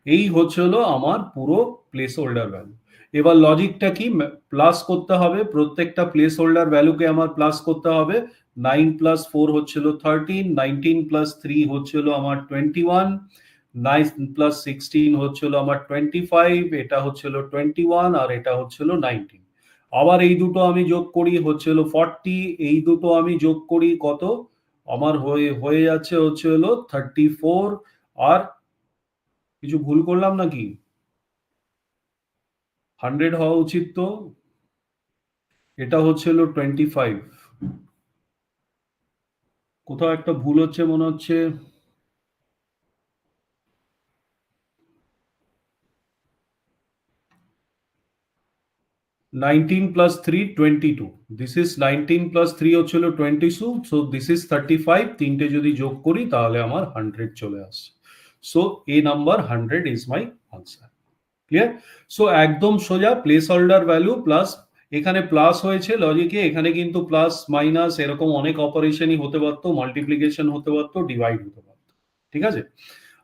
এই হচ্ছে হলো আমার পুরো প্লেস হোল্ডার ভ্যালু। এবার লজিকটা কি, প্লাস করতে হবে, প্রত্যেকটা প্লেস হোল্ডার ভ্যালুকে আমার প্লাস করতে হবে। 9 প্লাস 4 হচ্ছিল 13, 19 প্লাস 3 হচ্ছিল আমার 21, 9 প্লাস 16 হচ্ছিল আমার 25, এটা হচ্ছিল 21, আর এটা হচ্ছিল 19। আবার এই দুটো আমি যোগ করি হচ্ছিল 40, এই দুটো আমি যোগ করি কত, আমার হয়ে হয়ে যাচ্ছে হচ্ছে হলো 34। আর কিছু ভুল করলাম নাকি, 100 হওয়া উচিত তো, এটা হচ্ছে হলো 25। কোথাও একটা ভুল হচ্ছে মনে হচ্ছে। . 19 plus 3 22, this is 19 plus 3 হচ্ছিল 22, so this is 35, তিনটে যদি যোগ করি তাহলে আমার 100 চলে আসছে, so a number 100 is my answer. Clear? So একদম সোজা প্লেস হোল্ডার ভ্যালু প্লাস, এখানে প্লাস হয়েছে লজিকে, এখানে কিন্তু প্লাস মাইনাস এরকম অনেক অপারেশনই হতে পারতো, মাল্টিপ্লিকেশন হতে পারতো, ডিভাইড হতে পারতো, ঠিক আছে?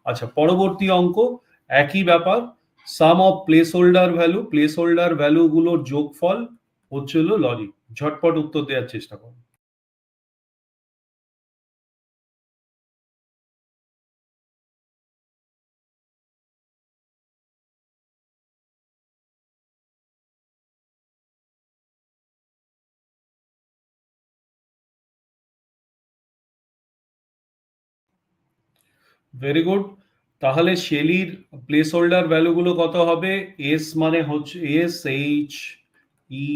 আচ্ছা, পরবর্তী অঙ্ক একই ব্যাপার, sum of place holder value, place holder value গুলোর যোগফল হচ্ছে হলো লজিক, ঝটপট উত্তর দেওয়ার চেষ্টা করো। Very good. তাহলে শেলির প্লেস হোল্ডার ভ্যালুগুলো কত হবে? এস মানে হচ্ছে এস এইচ ই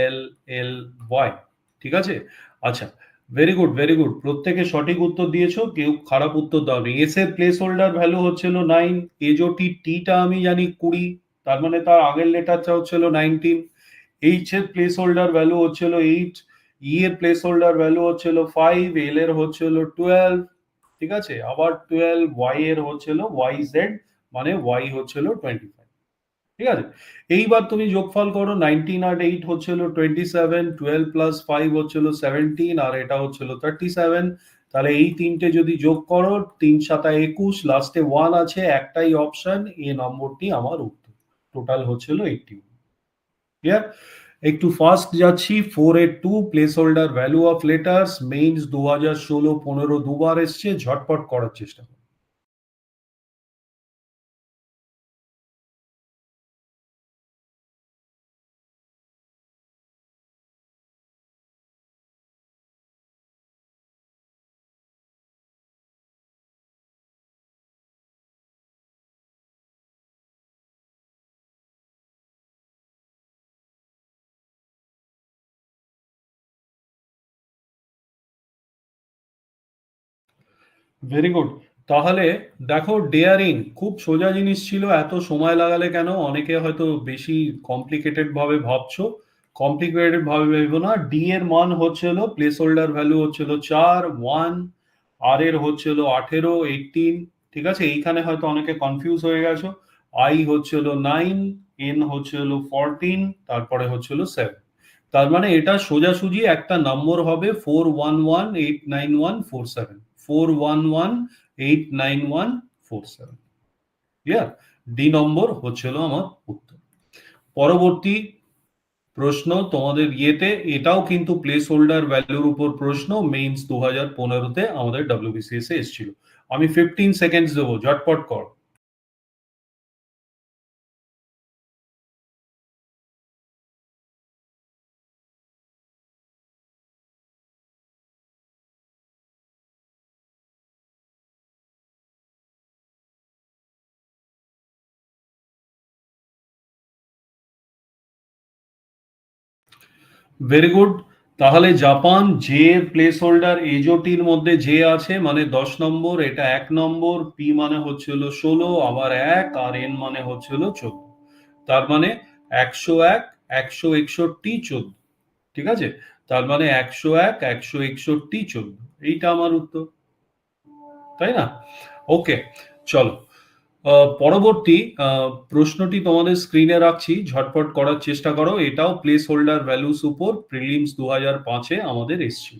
এল এল ওয়াই, ঠিক আছে? আচ্ছা, ভেরি গুড ভেরি গুড, প্রত্যেকে সঠিক উত্তর দিয়েছো, কেউ খারাপ উত্তর দাওনি। এস এর প্লেস হোল্ডার ভ্যালু হচ্ছিল 9, এজোটি টিটা আমি জানি 20, তার মানে তার আগের লেটারটা হচ্ছিল 19, এইচ এর প্লেস হোল্ডার ভ্যালু হচ্ছিল 8, ই এর প্লেস হোল্ডার ভ্যালু হচ্ছিল 5, এল এর হচ্ছিল 12, ঠিক আছে? আবার 12, ওয়াই এর হচ্ছিল ওয়াই জেড, মানে ওয়াই হচ্ছিল 25, ঠিক আছে? এইবার তুমি যোগফল করো, 19 আর 8 হচ্ছিল 27, 12 প্লাস 5 হচ্ছিল 17, আর এটা হচ্ছিল 37, তাহলে এই তিনটে যদি যোগ করো, 3 সাতা 21, লাস্টে 1 আছে, একটাই অপশন, এ নম্বরটি আমার উত্তর, টোটাল হচ্ছিল 81। ক্লিয়ার? একটু ফাস্ট যাচ্ছি, 482 place holder value of letters, means 2016-15 দুবার এসছে, ঝটপট করার চেষ্টা করো। Very good. তাহলে দেখো, ডেয়ারিং খুব সোজা জিনিস ছিল, এত সময় লাগালে কেন? অনেকে হয়তো বেশি কমপ্লিকেটেড ভাবে ভাবছো, কমপ্লিকেটেড ভাবে ভেবো না। ডি এর মান হচ্ছিল, প্লেস হোল্ডার ভ্যালু হচ্ছিল 4, 1, আর এর হচ্ছিল 18, 18, ঠিক আছে? এইখানে হয়তো অনেকে কনফিউজ হয়ে গেছো। আই হচ্ছিল 9, এন হচ্ছিল 14, তারপরে হচ্ছিল 7, তার মানে এটা সোজাসুজি একটা নম্বর হবে 411899147, 411899147। ক্লিয়ার? ডি নম্বর হচ্ছিল আমার উত্তর। পরবর্তী প্রশ্ন তোমাদের ইয়েতে, এটাও কিন্তু প্লেস হোল্ডার ভ্যালুর উপর প্রশ্ন, মেইনস 2015-তে আমাদের ডব্লিউবিসিএস এ এসেছিল। আমি 15 সেকেন্ডস দেবো, ঝটপট কর। Very good. তাহলে জাপান, জে এর প্লেস হোল্ডার এজোটির মধ্যে জে আছে, মানে 10 নম্বর, এটা 1 নম্বর, পি মানে হচ্ছিল 16, আবার 1, আর এন মানে হচ্ছিল 14, তার মানে 101, 161, 14, ঠিক আছে? তার মানে 101, 161, 14, এইটা আমার উত্তর, তাই না? ওকে, চলো। পরবর্তী প্রশ্নটি তোমাদের স্ক্রিনে রাখছি, ঝটপট করার চেষ্টা করো, এটাও প্লেস হোল্ডার ভ্যালুস উপর, প্রিলিমস 2005-এ আমাদের এসেছিল।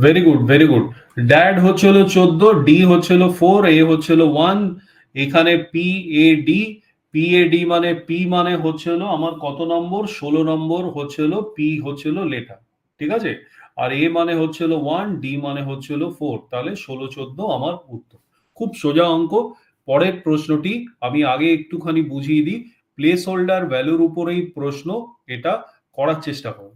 Very good very good. Dad হচ্ছিল 14, ডি হচ্ছিল 4, এ হচ্ছিল 1, এখানে P A D, P A D মানে পি মানে হচ্ছিল আমার কত নম্বর? 16 নম্বর হচ্ছিল, পি হচ্ছিল লেটার, ঠিক আছে? আর এ মানে হচ্ছিল 1, ডি মানে হচ্ছিল 4, তাহলে 16-14 আমার উত্তর। খুব সোজা অঙ্ক। পরের প্রশ্নটি আমি আগে একটুখানি বুঝিয়ে দিই, প্লেস হোল্ডার ভ্যালুর উপরেই প্রশ্ন, এটা করার চেষ্টা করো।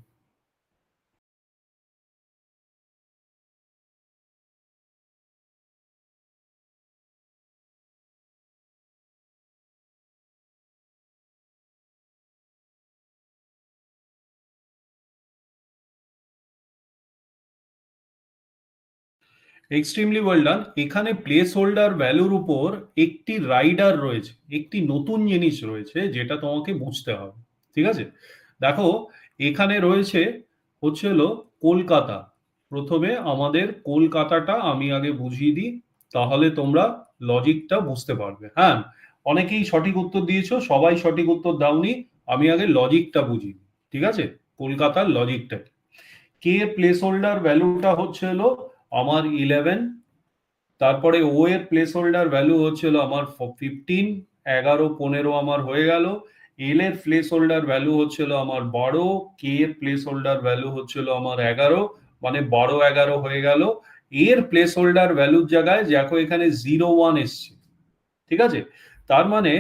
Extremely well done. এখানে প্লেস হোল্ডার ভ্যালুর উপর একটি রাইডার রয়েছে, একটি নতুন জিনিস রয়েছে যেটা তোমাকে বুঝতে হবে। ঠিক আছে, দেখো এখানে রয়েছে হচ্ছে হলো কলকাতা। প্রথমে আমাদের কলকাতাটা আমি আগে বুঝিয়ে দিই, তাহলে তোমরা লজিকটা বুঝতে পারবে। হ্যাঁ, অনেকেই সঠিক উত্তর দিয়েছো, সবাই সঠিক উত্তর দাওনি। আমি আগে লজিকটা বুঝি, ঠিক আছে? কলকাতার লজিকটা কি? কে প্লেস হোল্ডার ভ্যালুটা হচ্ছে হলো আমার 11, তারপরে ও এর প্লেস হোল্ডার ভ্যালু হচ্ছিল আমার 15, 11 15 আমার হয়ে গেল। এল এর প্লেস হোল্ডার ভ্যালু হচ্ছিল আমার 12, কে এর প্লেস হোল্ডার ভ্যালু হচ্ছিল আমার 11, মানে 12 11 হয়ে গেল। এর প্লেস হোল্ডার ভ্যালুর জায়গায় দেখো এখানে 01 এসছে, ঠিক আছে? তার মানে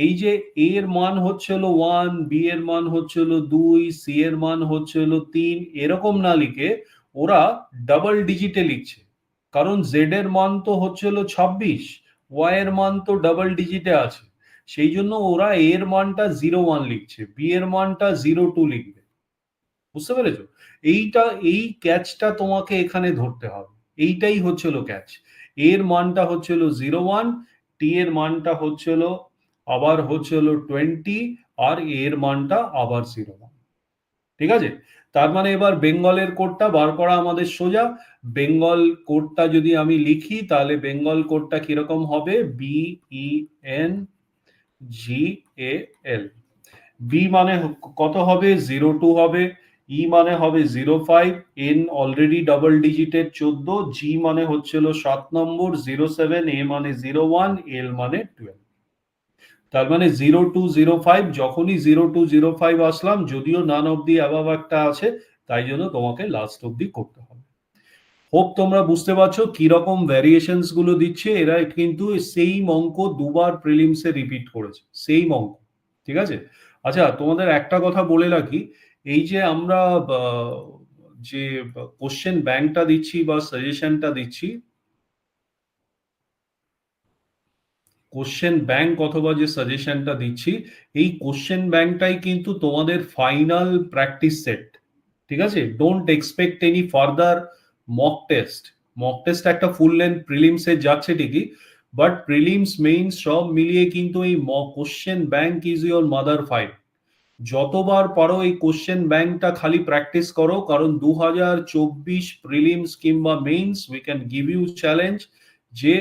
এই যে এ এর মান হচ্ছিল 1, বি এর মান হচ্ছিল 2, সি এর মান হচ্ছিল 3, এরকম না লিখে ওরা ডাবল ডিজিটে লিখছে। কারণ জেড এর মান তো হচ্ছিল 26, ওয়াই এর মান তো ডাবল ডিজিটে আছে। সেই জন্য ওরা এ এর মানটা 01 লিখছে, বি এর মানটা 02 লিখবে। বুঝতে পেরেছো? এইটা, এই ক্যাচটা তোমাকে এখানে ধরতে হবে। এইটাই হচ্ছিল ক্যাচ। এর মানটা হচ্ছিল 01, টি এর মানটা হচ্ছিল আবার হচ্ছিল 20, আর এর মানটা আবার 01। ঠিক আছে? তার মানে এবার বেঙ্গলের কোডটা বার করা আমাদের সোজা। বেঙ্গল কোডটা যদি আমি লিখি তাহলে বেঙ্গল কোডটা কিরকম হবে? BENGAL। বি মানে কত হবে? 02 হবে। ই মানে হবে 05, এন অলরেডি ডাবল ডিজিটের 14, জি মানে হচ্ছিল 7 নম্বর 07, এ মানে 01, এল মানে 12। তার মানে 0205, যখনই 0205 আসলাম, যদিও নান অব দি অ্যাবাভ একটা আছে, তাই জন্য তোমাকে লাস্ট অব্দি করতে হবে। হোপ তোমরা বুঝতে পারছো কিরকম ভ্যারিয়েশনস গুলো দিচ্ছে। এরা কিন্তু সেম অঙ্ক দুবার প্রিলিমসে রিপিট করেছে, সেম অঙ্ক। ঠিক আছে? আচ্ছা, তোমাদের একটা কথা বলে রাখি, এই যে আমরা যে কোশ্চেন ব্যাংকটা দিচ্ছি বা সাজেশনটা দিচ্ছি, কোশ্চেন ব্যাংক অথবা যে সাজেশনটা দিচ্ছি, এই কোশ্চেন ব্যাংকটাই কিন্তু তোমাদের ফাইনাল প্র্যাকটিস সেট। ঠিক আছে? Don't expect any further mock test. Mock test একটা ফুল লেন্থ প্রিলিমসে যাচ্ছে ঠিকই, বাট প্রিলিমস মেইনস সব মিলিয়ে কিন্তু এই question bank is your mother file. যতবার পারো এই কোশ্চেন ব্যাংকটা খালি প্র্যাকটিস করো, কারণ 2024 প্রিলিমস কিংবা mains we can give you challenge যে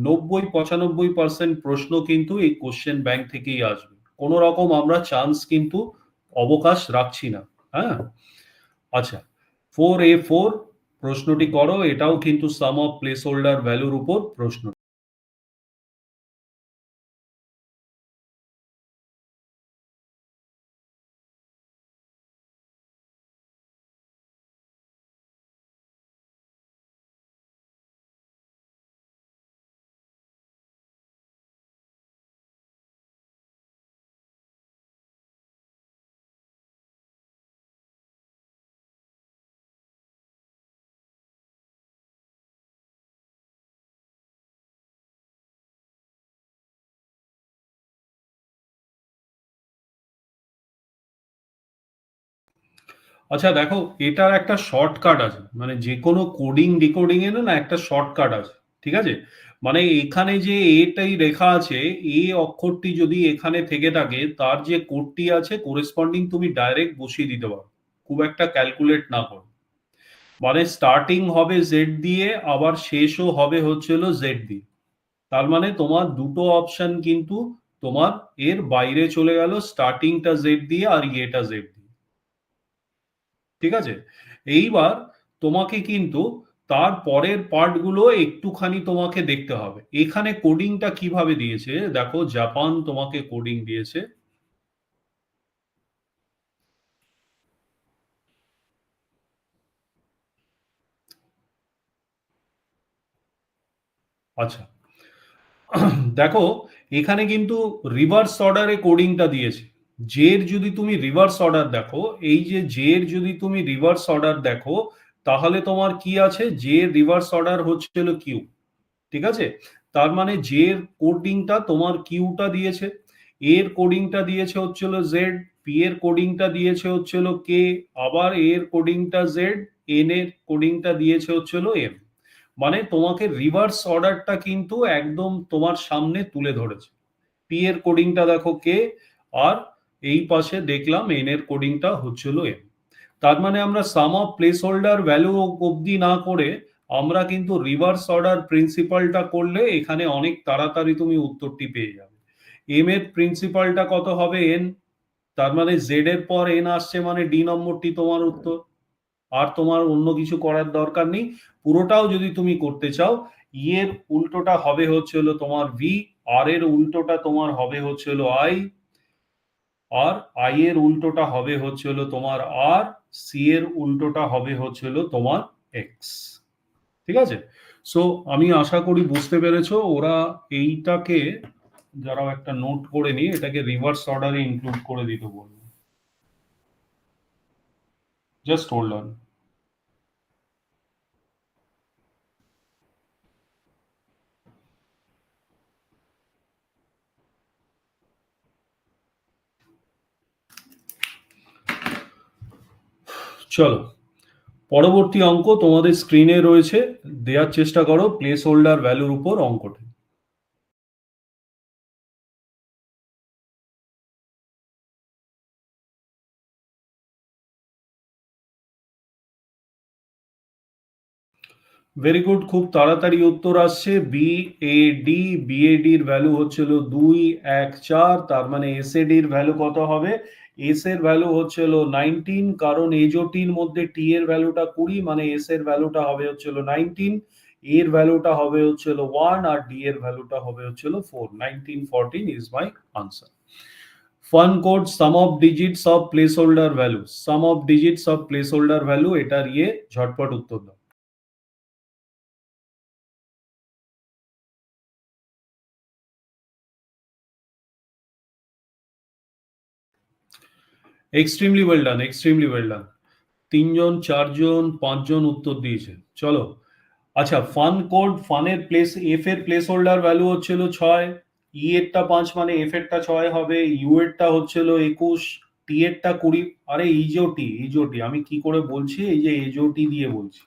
90-95% প্রশ্ন কিন্তু এই কোশ্চেন ব্যাংক থেকেই আসবে। কোনো রকম আমরা চান্স কিন্তু অবকাশ রাখছি না। হ্যাঁ, আচ্ছা, 4A4 প্রশ্নটি করো। এটাও কিন্তু সাম অফ প্লেস হোল্ডার ভ্যালুর উপর প্রশ্ন। আচ্ছা দেখো, এটার একটা শর্টকাট আছে, মানে যে কোনো কোডিং ডিকোডিং এর না একটা শর্টকাট আছে। ঠিক আছে? মানে এখানে যে এটাই লেখা আছে, এ অক্ষরটি যদি এখানে থেকে থাকে, তার যে কোডটি আছে করেসপন্ডিং তুমি ডাইরেক্ট বসিয়ে দিতে পারো, খুব একটা ক্যালকুলেট না করো। মানে স্টার্টিং হবে জেড দিয়ে, আবার শেষও হবে হচ্ছিল জেড দিয়ে। তার মানে তোমার দুটো অপশন কিন্তু তোমার এর বাইরে চলে গেল, স্টার্টিংটা জেড দিয়ে আর ইয়েটা জেড দিয়ে। ঠিক আছে? এইবার তোমাকে কিন্তু তার পরের পার্ট গুলো একটুখানি তোমাকে দেখতে হবে। এখানে কোডিংটা কিভাবে দিয়েছে দেখো, জাপান তোমাকে কোডিং দিয়েছে। আচ্ছা, দেখো এখানে কিন্তু রিভার্স অর্ডারে কোডিংটা দিয়েছে। জের যদি তুমি রিভার্স অর্ডার দেখো, এই যে জের যদি তুমি রিভার্স অর্ডার দেখো, তাহলে তোমার কি আছে? জে রিভার্স অর্ডার হচ্ছিল কিউ। ঠিক আছে? তার মানে জের কোডিংটা তোমার কিউটা দিয়েছে, এর কোডিংটা দিয়েছে হচ্ছিল জেড, পি এর কোডিংটা দিয়েছে হচ্ছিল কে, আবার এর কোডিংটা জেড, এন এর কোডিংটা দিয়েছে হচ্ছিল এম। মানে তোমাকে রিভার্স অর্ডারটা কিন্তু একদম তোমার সামনে তুলে ধরেছে। পি এর কোডিংটা দেখো কে, আর এই পাশে দেখলাম এন এর কোডিংটা হচ্ছিল এম। তার মানে আমরা সাম অফ প্লেস হোল্ডার ভ্যালু অবধি না করে আমরা কিন্তু রিভার্স অর্ডার প্রিন্সিপালটা করলে এখানে অনেক তাড়াতাড়ি তুমি উত্তরটি পেয়ে যাবে। এম এর প্রিন্সিপালটা কত হবে এন, তার মানে জেড এর পর এন আসছে মানে ডি নম্বরটি তোমার উত্তর। আর তোমার অন্য কিছু করার দরকার নেই। পুরোটাও যদি তুমি করতে চাও, ই এর উল্টোটা হবে হচ্ছে হলো তোমার ভি, আর এর উল্টোটা তোমার হবে হচ্ছে হলো আই, আর আই এর উল্টোটা হবে হচ্ছে হলো তোমার আর, সি এর উল্টোটা হবে হচ্ছে হলো তোমার এক্স। ঠিক আছে? সো আমি আশা করি বুঝতে পেরেছো। ওরা এইটাকে যারা একটা নোট করে নিয়ে এটাকে রিভার্স অর্ডারে ইনক্লুড করে দিতে বলবো। Just hold on. চলো, পরবর্তী অঙ্ক তোমাদের স্ক্রিনে রয়েছে, দেওয়ার চেষ্টা করো প্লেস হোল্ডার ভ্যালুর উপর অঙ্কটা। ভেরি গুড, খুব তাড়াতাড়ি উত্তর আসছে। বিএডি, বিএডি এর ভ্যালু হচ্ছিল 214, তার মানে এসএডি এর ভ্যালু কত হবে? এস এর ভ্যালু হচ্ছিল 19, কারণ এজোটির মধ্যে টি এর ভ্যালুটা 20, মানে এস এর ভ্যালুটা হবে হচ্ছিল 19, এর ভ্যালুটা হবে হচ্ছিল 1, আর ডি এর ভ্যালুটা হবে হচ্ছিল 4। 19 14 is my answer. Fun code some of digits of place holder value, some of digits of place holder value, এটার ঝটপট উত্তর দাও। Extremely well done, extremely well done. তিনজন, চারজন, পাঁচজন উত্তর দিয়েছে। চলো, আচ্ছা, ফান কোড, ফানের প্লেস, এফ এর প্লেস হোল্ডার ভ্যালু হচ্ছিল 6, ই এরটা 5 মানে এফ এরটা 6 হবে, ইউ এরটা হচ্ছিল 21, টি এরটা 20। আরে ইজোটি, ইজোটি আমি কি করে বলছি, এই যে এজোটি দিয়ে বলছি।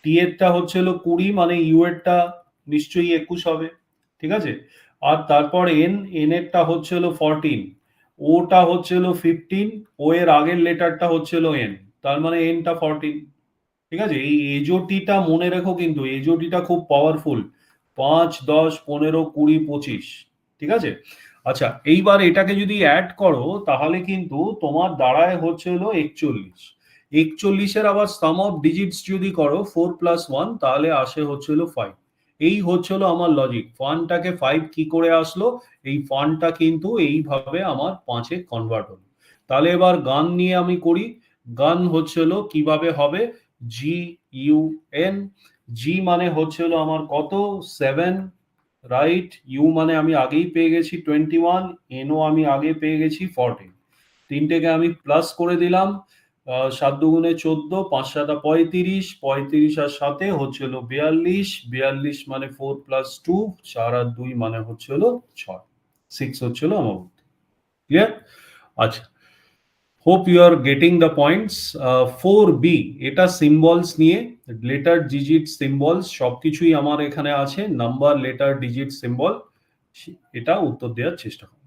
টি এরটা হচ্ছিল 20 মানে ইউ এরটা নিশ্চয়ই 21 হবে। ঠিক আছে? আর তারপর এন, এন এরটা হচ্ছিল 14, ওটা হচ্ছিল 15, ও এর আগের লেটারটা হচ্ছিল এন, তার মানে এনটা 14। ঠিক আছে? এই এজোটিটা মনে রেখো, কিন্তু এজোটিটা খুব পাওয়ারফুল। 5 10 15 20 25। ঠিক আছে? আচ্ছা, এইবার এটাকে যদি অ্যাড করো তাহলে কিন্তু তোমার দাঁড়ায় হচ্ছে হলো 41। 41-এর আবার সাম অফ ডিজিটস যদি করো 4 + 1, তাহলে আসে হচ্ছে হলো 5। এই হচ্ছে হলো আমার লজিক। ফানটাকে 5 কি করে আসলো? এই ফানটা কিন্তু এইভাবে আমার 5-এ কনভার্ট হলো। তাহলে এবার গান নিয়ে আমি করি। গান হচ্ছে হলো কিভাবে হবে? G U N. জি মানে হচ্ছে হলো আমার কত? 7, রাইট। ইউ মানে আমি আগেই পেয়ে গেছি 21, এনও আমি আগে পেয়ে গেছি 14। তিনটেকে আমি প্লাস করে দিলাম। 7 দুগুণে 14, 5 7 35, 35 আর 7 হচ্ছে হলো 42, 42 মানে 4 + 2, 4 আর 2 মানে হচ্ছে হলো 6। 6 হচ্ছে হলো আমার উত্তর। ক্লিয়ার? আচ্ছা, hope you are getting the points. 4 B, এটা সিম্বলস নিয়ে, লেটার ডিজিট সিম্বলস সবকিছুই আমার এখানে আছে, নাম্বার লেটার ডিজিট সিম্বল, এটা উত্তর দেওয়ার চেষ্টা করো।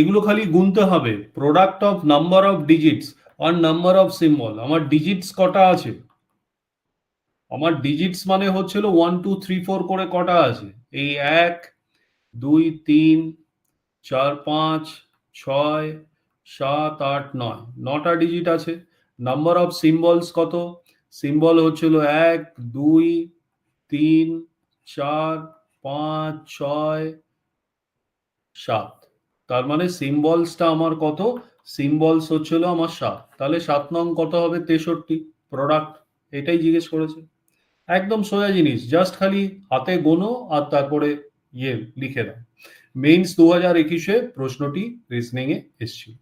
এগুলো খালি গুনতে হবে, product of number of digits আর নাম্বার অফ সিম্বল। আমার ডিজিটস কটা আছে? আমার ডিজিটস মানে হচ্ছিল 1 2 3 4 করে কটা আছে? এই 1 2 3 4 5 6 7 8 9, 9টা ডিজিট আছে। নাম্বার অফ সিম্বলস কত? সিম্বল হচ্ছিল 1 2 3 4 5 6 7। তার মানে সিম্বলসটা আমার কত? সিম্বলস হচ্ছিল আমার 7। তাহলে 7 নং কত হবে? 63। প্রোডাক্ট, এটাই জিজ্ঞেস করেছে। একদম সোজা জিনিস, জাস্ট খালি হাতে গোনো আর তারপরে লিখে দাও। মেইনস 2021-এ প্রশ্নটি রিজনিং এ এসেছিল।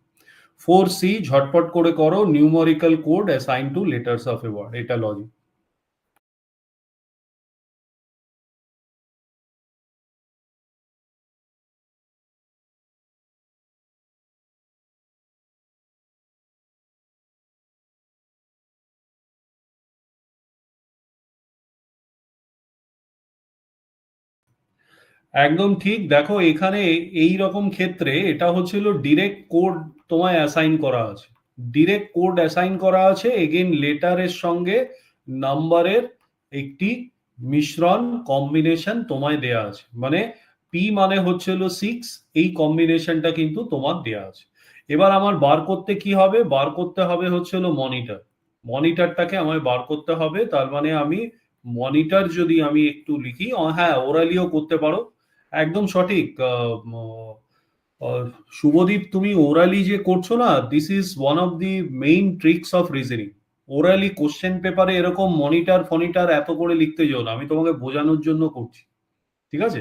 4C ঝটপট করে করো, numerical code assign to letters of a word, এটা লজিক। একদম ঠিক। দেখো এখানে এই রকম ক্ষেত্রে এটা হচ্ছিল ডিরেক্ট কোড তোমায় অ্যাসাইন করা আছে। ডিরেক্ট কোড অ্যাসাইন করা আছে, এগেইন লেটারের সঙ্গে নাম্বারের একটি মিশ্রণ কম্বিনেশন তোমায় দেয়া আছে। মানে পি মানে হচ্ছিল 6, এই কম্বিনেশনটা কিন্তু তোমার দেয়া আছে। এবার আমার বার করতে কি হবে? বার করতে হবে হচ্ছিল মনিটর। মনিটরটাকে আমায় বার করতে হবে। তার মানে আমি মনিটর যদি আমি একটু লিখি, হ্যাঁ ওরালিও করতে পারো। একদম সঠিক। শুভদীপ, তুমি ওরালি যে করছো না, this is one of the main tricks of reasoning. Orally question পেপারে এরকম মনিটর ফনিটর এত করে লিখতে যাও না, আমি তোমাকে বোঝানোর জন্য করছি। ঠিক আছে?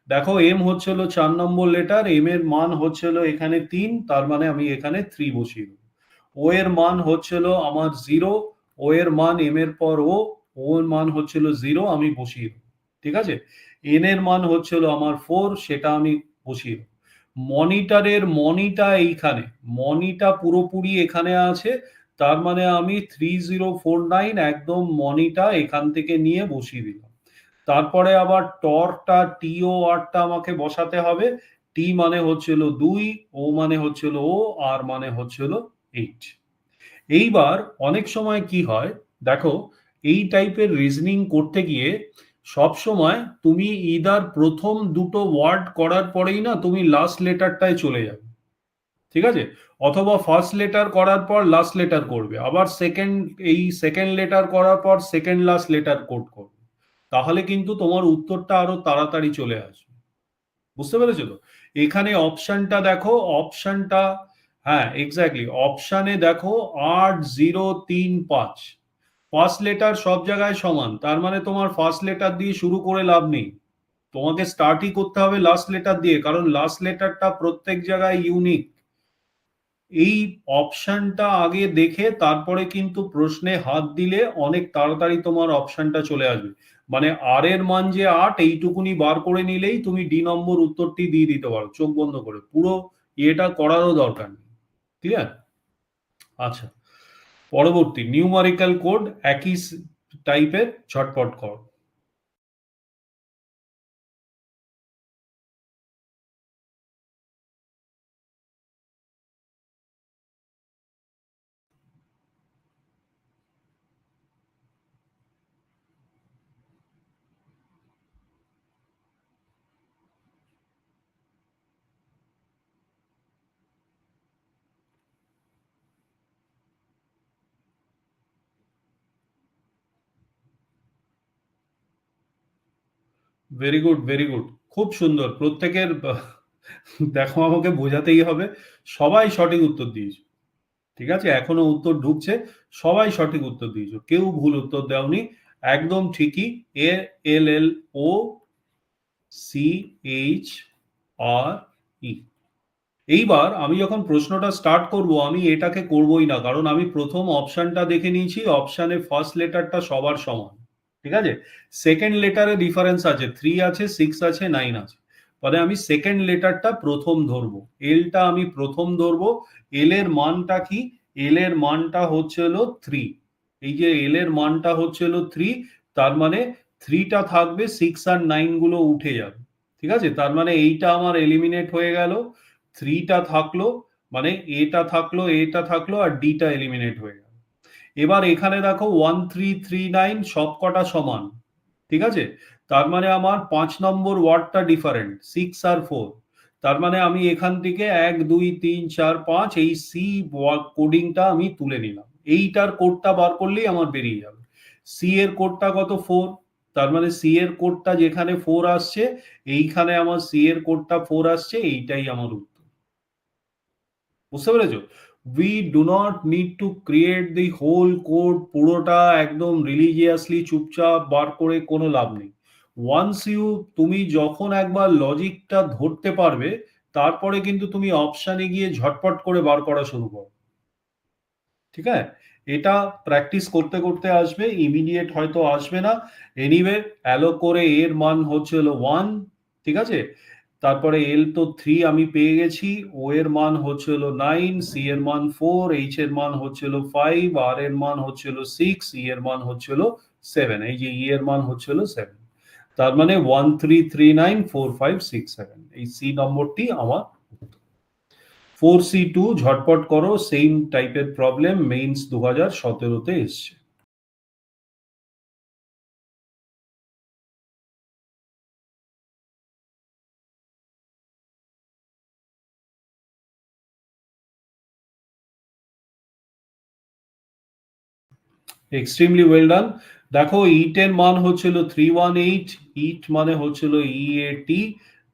দেখো এম হচ্ছিল 4 নম্বর লেটার, এম এর মান হচ্ছিল এখানে 3, তার মানে আমি এখানে 3 বসিয়ে দেবো। ও এর মান হচ্ছিল আমার 0, ও এর মান এম এর পর ও এর মান হচ্ছিল 0, আমি বসিয়ে দেবো। ঠিক আছে? এন এর মান হচ্ছিল আমার 4, সেটা আমি বসিয়ে দেবো। মনিটরের মনিটা এইখানে, মনিটা পুরোপুরি এখানে আছে, তার মানে আমি 3049 একদম মনিটা এখান থেকে নিয়ে বসিয়ে দিলাম। তারপরে আবার টরটা টিও আরটা আমাকে বসাতে হবে। টি মানে হচ্ছিল 2, ও মানে হচ্ছিল আর মানে হচ্ছিল 8। এইবার অনেক সময় কি হয়, দেখো এই টাইপের রিজনিং করতে গিয়ে সব সময় তুমি ইদার প্রথম দুটো ওয়ার্ড করার পরেই না তুমি লাস্ট লেটারটায় চলে যাবে। ঠিক আছে? অথবা ফার্স্ট লেটার করার পর লাস্ট লেটার করবে, আবার সেকেন্ড লেটার করার পর সেকেন্ড লাস্ট লেটার কোড করবে। তাহলে কিন্তু তোমার উত্তরটা আরো তাড়াতাড়ি চলে আসবে। বুঝতে পেরেছো তো? এখানে অপশনটা দেখো, অপশনটা, হ্যাঁ এক্স্যাক্টলি, অপশনে দেখো 8035। ফার্স্ট লেটার সব জায়গায় সমান, তার মানে তোমার ফার্স্ট লেটার দিয়ে শুরু করে লাভ নেই। তোমাকে স্টার্টই করতে হবে লাস্ট লেটার দিয়ে, কারণ লাস্ট লেটারটা প্রত্যেক জায়গায় ইউনিক। এই অপশনটা আগে দেখে তারপরে কিন্তু প্রশ্নে হাত দিলে অনেক তাড়াতাড়ি তোমার অপশনটা চলে আসবে। মানে আর এর মান যে 8, এইটুকুনি বার করে নিলেই তুমি ডি নম্বর উত্তরটি দিয়ে দিতে পারো চোখ বন্ধ করে, পুরো এটা করারও দরকার নেই। ক্লিয়ার? আচ্ছা, পরবর্তী নিউমারিক্যাল কোড, একই টাইপের, ঝটপট কর। Very good, very good. খুব সুন্দর প্রত্যেকের দেখো আমাকে বোঝাতেই হবে, সবাই সঠিক উত্তর দিয়েছে। ঠিক আছে, এখনো উত্তর ঢুকছে। সবাই সঠিক উত্তর দিয়েছো, কেউ ভুল উত্তর দেওনি। একদম ঠিকই। এ এল এল ও সি এইচ আর ই। এইবার আমি যখন প্রশ্নটা স্টার্ট করব, আমি এটাকে করবই না, কারণ আমি প্রথম অপশনটা দেখে নিয়েছি, অপশনে ফার্স্ট লেটারটা সবার সমান। ঠিক আছে? সেকেন্ড লেটারে ডিফারেন্স আছে, 3 আছে, 6 আছে, 9 আছে। ফলে আমি সেকেন্ড লেটারটা প্রথম ধরবো, এলটা আমি প্রথম ধরবো। এল এর মানটা কি? এল এর মানটা হচ্ছে হলো 3। এই যে এল এর মানটা হচ্ছে হলো 3, তার মানে 3টা থাকবে, 6 আর 9 গুলো উঠে যাবে। ঠিক আছে? তার মানে এইটা আমার এলিমিনেট হয়ে গেল। 3টা থাকলো, মানে এটা থাকলো, এটা থাকলো, আর ডিটা এলিমিনেট হয়ে গেল। এবার এখানে দেখো 1339 সবকটা সমান। ঠিক আছে? তার মানে আমার 5 নম্বর ওয়ার্ডটা ডিফারেন্ট, 6 আর 4। তার মানে আমি এখান থেকে 1 2 3 4 5 এই সি কোডিংটা আমি তুলে নিলাম। এইটার কোডটা বার করলেই আমার বেরিয়ে যাবে। সি এর কোডটা কত? 4। তার মানে সি এর কোডটা যেখানে 4 আসছে, এইখানে আমার সি এর কোডটা 4 আসছে, এইটাই আমার উত্তর। বুঝতে পেরেছো? We do not need to create the whole code, পুরোটা একদম রিলিজিয়াসলি চুপচাপ বার করে কোনো লাভ নেই। ওয়ান্স তুমি যখন একবার লজিকটা ধরতে পারবে, তারপরে কিন্তু তুমি অপশানে গিয়ে ঝটপট করে বার করা শুরু করো। ঠিক আছে? এটা প্র্যাকটিস করতে করতে আসবে, ইমিডিয়েট হয়তো আসবে না। এনিওয়ে অ্যালো করে এর মান হচ্ছে হলো 1, ঠিক আছে? তারপরে এল তো 3 আমি পেয়ে গেছি, ও এর মান হচ্ছে হলো 9, সি এর মান 4, এইচ এর মান হচ্ছে হলো 5, আর এর মান হচ্ছে হলো 6, ই এর মান হচ্ছে হলো 7। এই যে ই এর মান হচ্ছে হলো 7। তার মানে 1 3 3 9 4 5 6 7, এই সি নম্বরটি আমার উত্তর। 4C2 ঝটপট করো, সেম টাইপের প্রবলেম মেইনস 2017-তে এসছে। Extremely well done. দেখো ইট এর মান হচ্ছিল 318, ইট মানে হচ্ছিল ইএটি,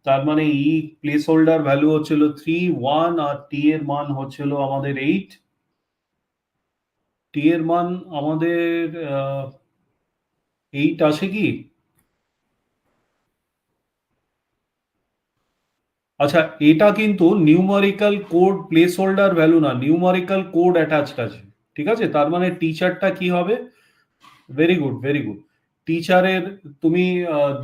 তার মানে ই প্লেস হোল্ডার ভ্যালু হচ্ছিল 31, আর টি এর মান হচ্ছিল আমাদের 8। টি এর মান আমাদের 8 আসে কি? আচ্ছা, এটা কিন্তু numerical code place holder value না, নিউমারিক্যাল কোড অ্যাটাচড আছে। ঠিক আছে, তার মানে টিচারটা কি হবে? Very good, very good. টিচারের তুমি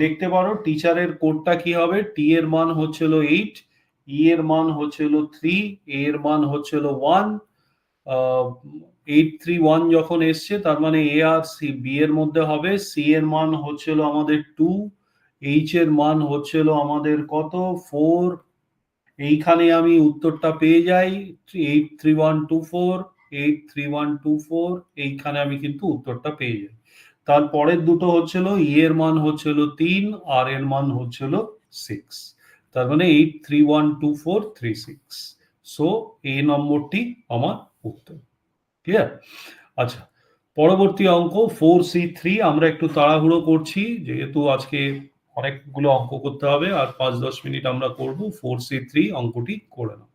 দেখতে পারো টিচারের কোডটা কি হবে। টি এর মান হচ্ছিল 8, ই এর মান হচ্ছিল 3, এ এর মান হচ্ছিল 1। 831 যখন এসছে তার মানে এ আর সি বি এর মধ্যে হবে। সি এর মান হচ্ছিল আমাদের 2, এইচ এর মান হচ্ছিল আমাদের কত 4। এইখানে আমি উত্তরটা পেয়ে যাই 83124, 83124, এইখানে আমি কিন্তু উত্তরটা পেয়ে যাই। তারপরের দুটো হচ্ছিল ই এর মান হচ্ছিল 3, আর এর মান হচ্ছিল 6। তার মানে 8312436। সো এই নম্বরটি আমার উত্তর। ক্লিয়ার? আচ্ছা, পরবর্তী অঙ্ক 4C3। আমরা একটু তাড়াহুড়ো করছি যেহেতু আজকে অনেকগুলো অঙ্ক করতে হবে, আর 5-10 মিনিট আমরা করব। 4C3 অঙ্কটি করে নাও।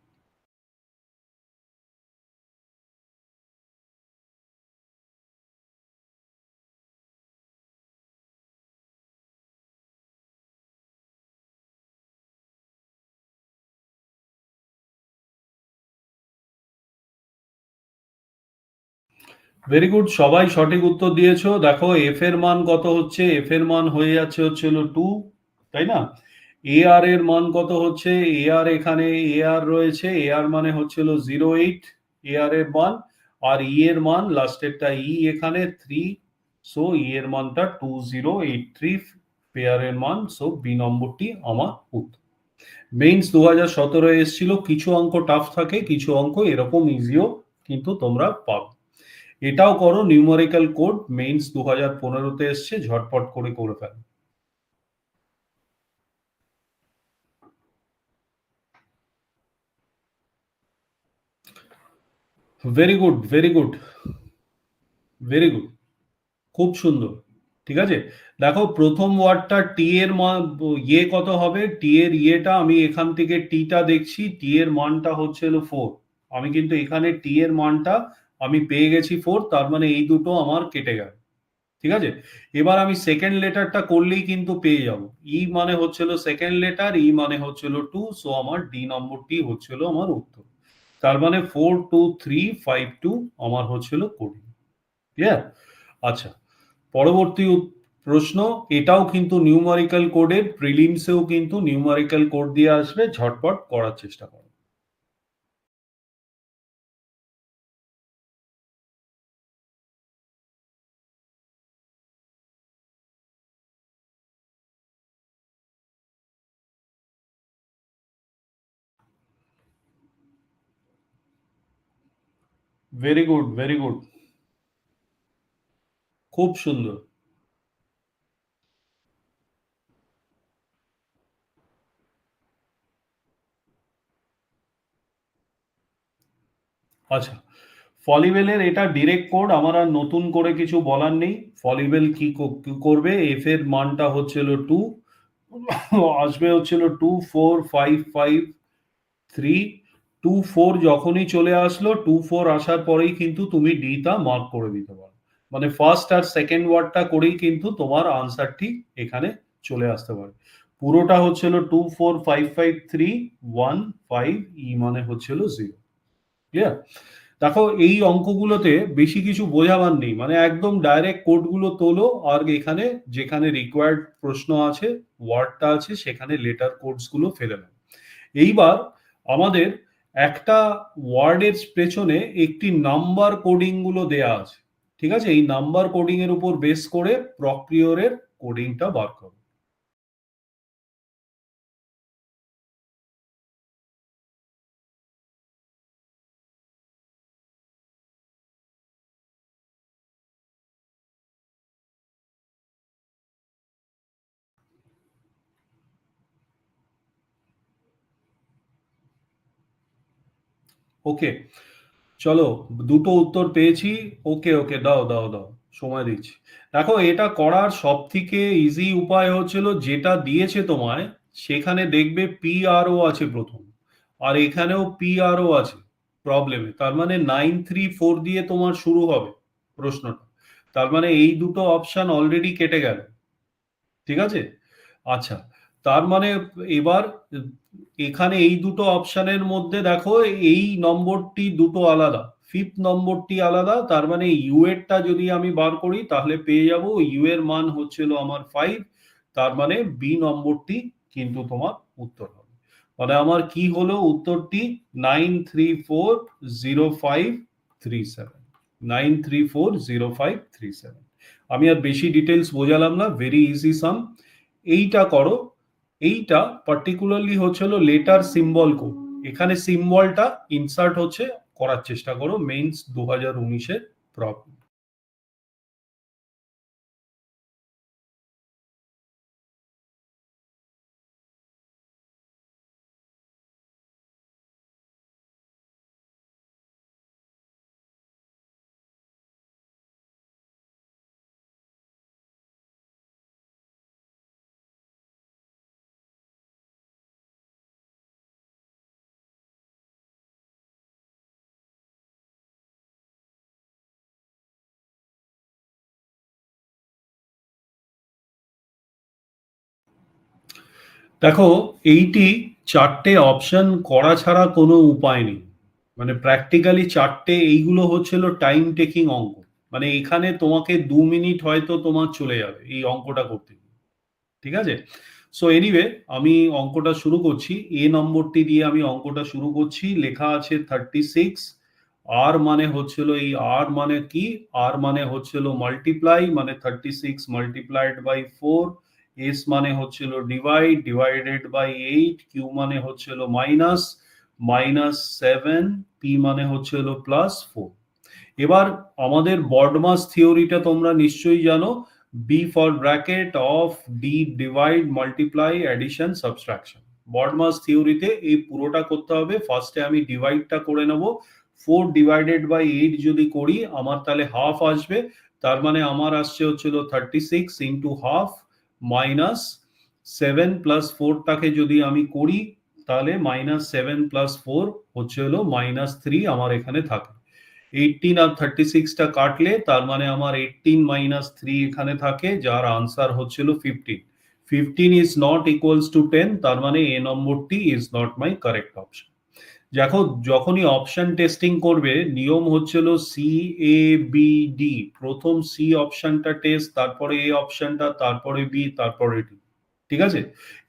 ভেরি গুড, সবাই সঠিক উত্তর দিয়েছো। দেখো এফ এর মান কত হচ্ছে, এফ এর মান হয়ে যাচ্ছে হচ্ছে হলো 2, তাই না? এ আর এর মান কত হচ্ছে, এ আর এখানে এ আর রয়েছে, এ আর মানে হচ্ছিল 08, এ আর এর মান। আর ই এর মান লাস্টেরটা ই এখানে 3, সো ই এর মানটা 2083 পেয়ারের মান। সো বি নম্বরটি আমার উত্তর। মেইনস 2017 এসেছিল, কিছু অঙ্ক টাফ থাকে, কিছু অঙ্ক এরকম ইজিও কিন্তু তোমরা পাবে। এটাও করো, নিউমেরিক্যাল কোড মেইনস 2015-তে এসছে, ঝটপট করে করে ফেলো। Very good, very good, very good, খুব সুন্দর। ঠিক আছে, দেখো প্রথম ওয়ার্ডটা টি এর মান ইয়ে কত হবে, টি এর ইয়েটা আমি এখান থেকে টিটা দেখছি, টি এর মানটা হচ্ছে হলো 4। আমি কিন্তু এখানে টি এর মানটা আমি পেয়ে গেছি 4, তার মানে এই দুটো আমার কেটে গেল। ঠিক আছে, এবার আমি সেকেন্ড লেটারটা করলেই কিন্তু পেয়ে যাব। ই মানে হচ্ছিল সেকেন্ড লেটার, ই মানে হচ্ছিল 2, সো আমার ডি নম্বরটি হচ্ছিল আমার উত্তর। তার মানে 42352 আমার হচ্ছিল কোড। ক্লিয়ার? আচ্ছা, পরবর্তী প্রশ্ন। এটাও কিন্তু নিউমারিক্যাল কোডের, প্রিলিমসেও কিন্তু নিউমারিক্যাল কোড দিয়ে আসবে, ঝটপট করার চেষ্টা করো। ভেরি গুড, ভেরি গুড, খুব সুন্দর। আচ্ছা, ফলিবেলের এটা ডিরেক্ট কোড, আমার আর নতুন করে কিছু বলার নেই। ফলিবেল কি করবে, এফ এর মানটা হচ্ছিল 2, আসবে হচ্ছিল 24553, 2 4 যখনই চলে আসলো 2 4 আসার পরেই কিন্তু তুমি ডিটা মার্ক করে দিতে পারো, মানে ফার্স্ট আর সেকেন্ড ওয়ার্ডটা করেই কিন্তু তোমার আনসারটি এখানে চলে আসতে পারে। পুরোটা হচ্ছিল 2 4 5 5 3 1 5, ই মানে হচ্ছিল 0। ক্লিয়ার? দেখো এই অঙ্কগুলোতে বেশি কিছু বোঝাবার নেই, মানে একদম ডাইরেক্ট কোডগুলো তোলো আর এখানে যেখানে রিকোয়ার্ড প্রশ্ন আছে, ওয়ার্ডটা আছে, সেখানে লেটার কোডস গুলো ফেলে নাও। এইবার আমাদের একটা ওয়ার্ডের পেছনে একটি নাম্বার কোডিং গুলো দেয়া আছে, ঠিক আছে? এই নাম্বার কোডিং এর উপর বেস করে প্রক্রিয়রের কোডিংটা বার করো। ওকে, চলো, দুটো উত্তর পেয়েছি। ওকে ওকে, দাও দাও দাও, সময় দিচ্ছি। দেখো এটা করার সব থেকে ইজি উপায় হচ্ছিল, যেটা দিয়েছে তোমায় সেখানে দেখবে পিআরও আছে প্রথম, আর এখানেও পিআরও আছে প্রবলেমে, তার মানে 9 3 4 দিয়ে তোমার শুরু হবে প্রশ্নটা। তার মানে এই দুটো অপশন অলরেডি কেটে গেল, ঠিক আছে? আচ্ছা, তার মানে এবার এখানে এই দুটো অপশনের মধ্যে দেখো এই নম্বরটি দুটো আলাদা, ফিফথ নম্বরটি আলাদা, তার মানে ইউ এরটা যদি আমি বার করি তাহলে পেয়ে যাব ইউ এর মান হচ্ছিল আমার 5, তার মানে বি নম্বরটি কিন্তু তোমার উত্তর হবে। মানে আমার কি হলো উত্তরটি? 9 3 4 0 5 3 7, 9 3 4 0 5 3 7। আমি আর বেশি ডিটেলস বোঝালাম না, ভেরি ইজি সাম। এইটা করো, এইটা পার্টিকুলারলি হচ্ছিল লেটার সিম্বল কোড, এখানে সিম্বলটা ইনসার্ট হচ্ছে, করার চেষ্টা করো মেইনস 2019-এর প্রবলেম। দেখো এইটি চারটে অপশন করা ছাড়া কোনো উপায় নেই, মানে প্র্যাকটিক্যালি চারটে এইগুলো হচ্ছিল টাইম টেকিং অঙ্ক, মানে এখানে তোমাকে 2 মিনিট হয়তো তোমার চলে যাবে এই অঙ্কটা করতে, ঠিক আছে? সো এনিওয়ে, আমি অঙ্কটা শুরু করছি, এ নম্বরটি দিয়ে আমি অঙ্কটা শুরু করছি। লেখা আছে 36, আর মানে হচ্ছিল, এই আর মানে কি? আর মানে হচ্ছিল মাল্টিপ্লাই, মানে 36 মাল্টিপ্লাইড বাই 4, এস মানে হচ্ছিল ডিভাইড, ডিভাইডেড বাই 8, কিউ মানে হচ্ছিল মাইনাস, -7, পি মানে হচ্ছিল +4। এবার আমাদের বডমাস থিওরিটা তোমরা নিশ্চয়ই জানো, B for bracket of D, divide multiply addition subtraction. BODMAS থিওরিতে এই পুরোটা করতে হবে। ফার্স্টে আমি ডিভাইডটা করে নেব, 4 / 8 যদি করি আমার তাহলে হাফ আসবে, তার মানে আমার আসছে হচ্ছিল 36 ইন্টু হাফ মাইনাস 7 + 4টাকে যদি আমি করি তাহলে -7 + 4 হচ্ছে হলো -3 আমার এখানে থাকে। 18 আর 36টা কাটলে তার মানে আমার 18 - 3 এখানে থাকে, যার আনসার হচ্ছিল 15। 15 ইজ নট ইকুয়ালস টু 10, তার মানে এ নম্বরটি is not my correct option. দেখো যখনই অপশন টেস্টিং করবে নিয়ম হচ্ছিল সি, এ, বি, ডি, প্রথম সি অপশনটা টেস্ট, তারপরে এ অপশনটা, তারপরে বি, তারপরে ডি, ঠিক আছে?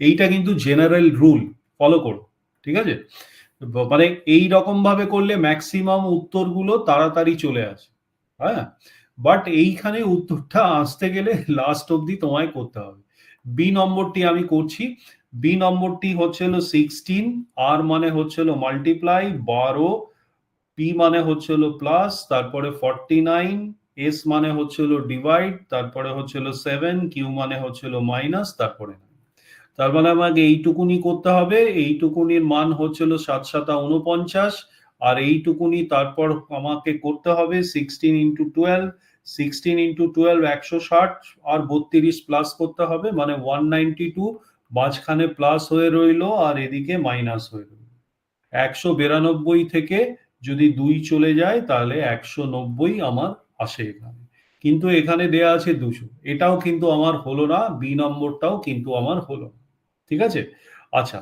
এইটা কিন্তু জেনারেল রুল, ফলো করো, ঠিক আছে? মানে এই রকম ভাবে করলে ম্যাক্সিমাম উত্তরগুলো তাড়াতাড়ি চলে আসে, হ্যাঁ? বাট এইখানে উত্তরটা আসতে গেলে লাস্ট অবধি তোমায় করতে হবে। বি নম্বরটি আমি করছি। বি নম্বরটি হচ্ছিল 16, আর মানে হচ্ছিল মাল্টিপ্লাই 12, পি মানে হচ্ছিল প্লাস, তারপরে 49, এস মানে হচ্ছিল ডিভাইড, তারপরে হচ্ছিল 7, কিউ মানে হচ্ছিল মাইনাস, তারপরে 9। তার মানে আমাকে এইটুকুনি করতে হবে, এইটুকুনির মান হচ্ছিল 7 × 7 = 49, আর এইটুকুনি তারপর আমাকে করতে হবে 16 × 12, 16 × 12 160, আর 32 প্লাস করতে হবে, মানে 192, মাঝখানে প্লাস হয়ে রইলো আর এদিকে মাইনাস হয়ে রইলো। 192 থেকে যদি 2 চলে যায় তাহলে 190 আমার আসে এখানে, কিন্তু এখানে দেয়া আছে 200, এটাও কিন্তু আমার হলো না, বি নম্বরটাও কিন্তু আমার হলো না। ঠিক আছে? আচ্ছা,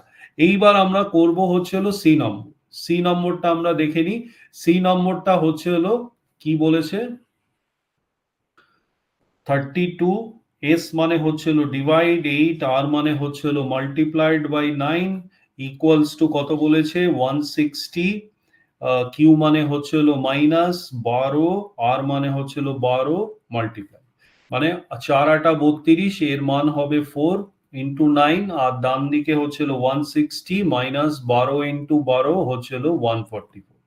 এইবার আমরা করব হচ্ছে হলো সি নম্বর। সি নম্বরটা আমরা দেখে নিই। সি নম্বরটা হচ্ছে হলো কি বলেছে, 32, এস মানে হচ্ছে হলো ডিভাইড 8, আর মানে হচ্ছে হলো মাল্টিপ্লাইড বাই 9 ইকুয়ালস টু কত বলেছে 160, কিউ মানে হচ্ছে হলো মাইনাস 12, আর মানে হচ্ছে হলো 12 মাল্টিপ্লাই, মানে 4 8 32, এর মান হবে 4 ইন্টু 9, আর ডান দিকে হচ্ছে হলো 160 মাইনাস 12 ইন্টু 12 হচ্ছে হলো 144,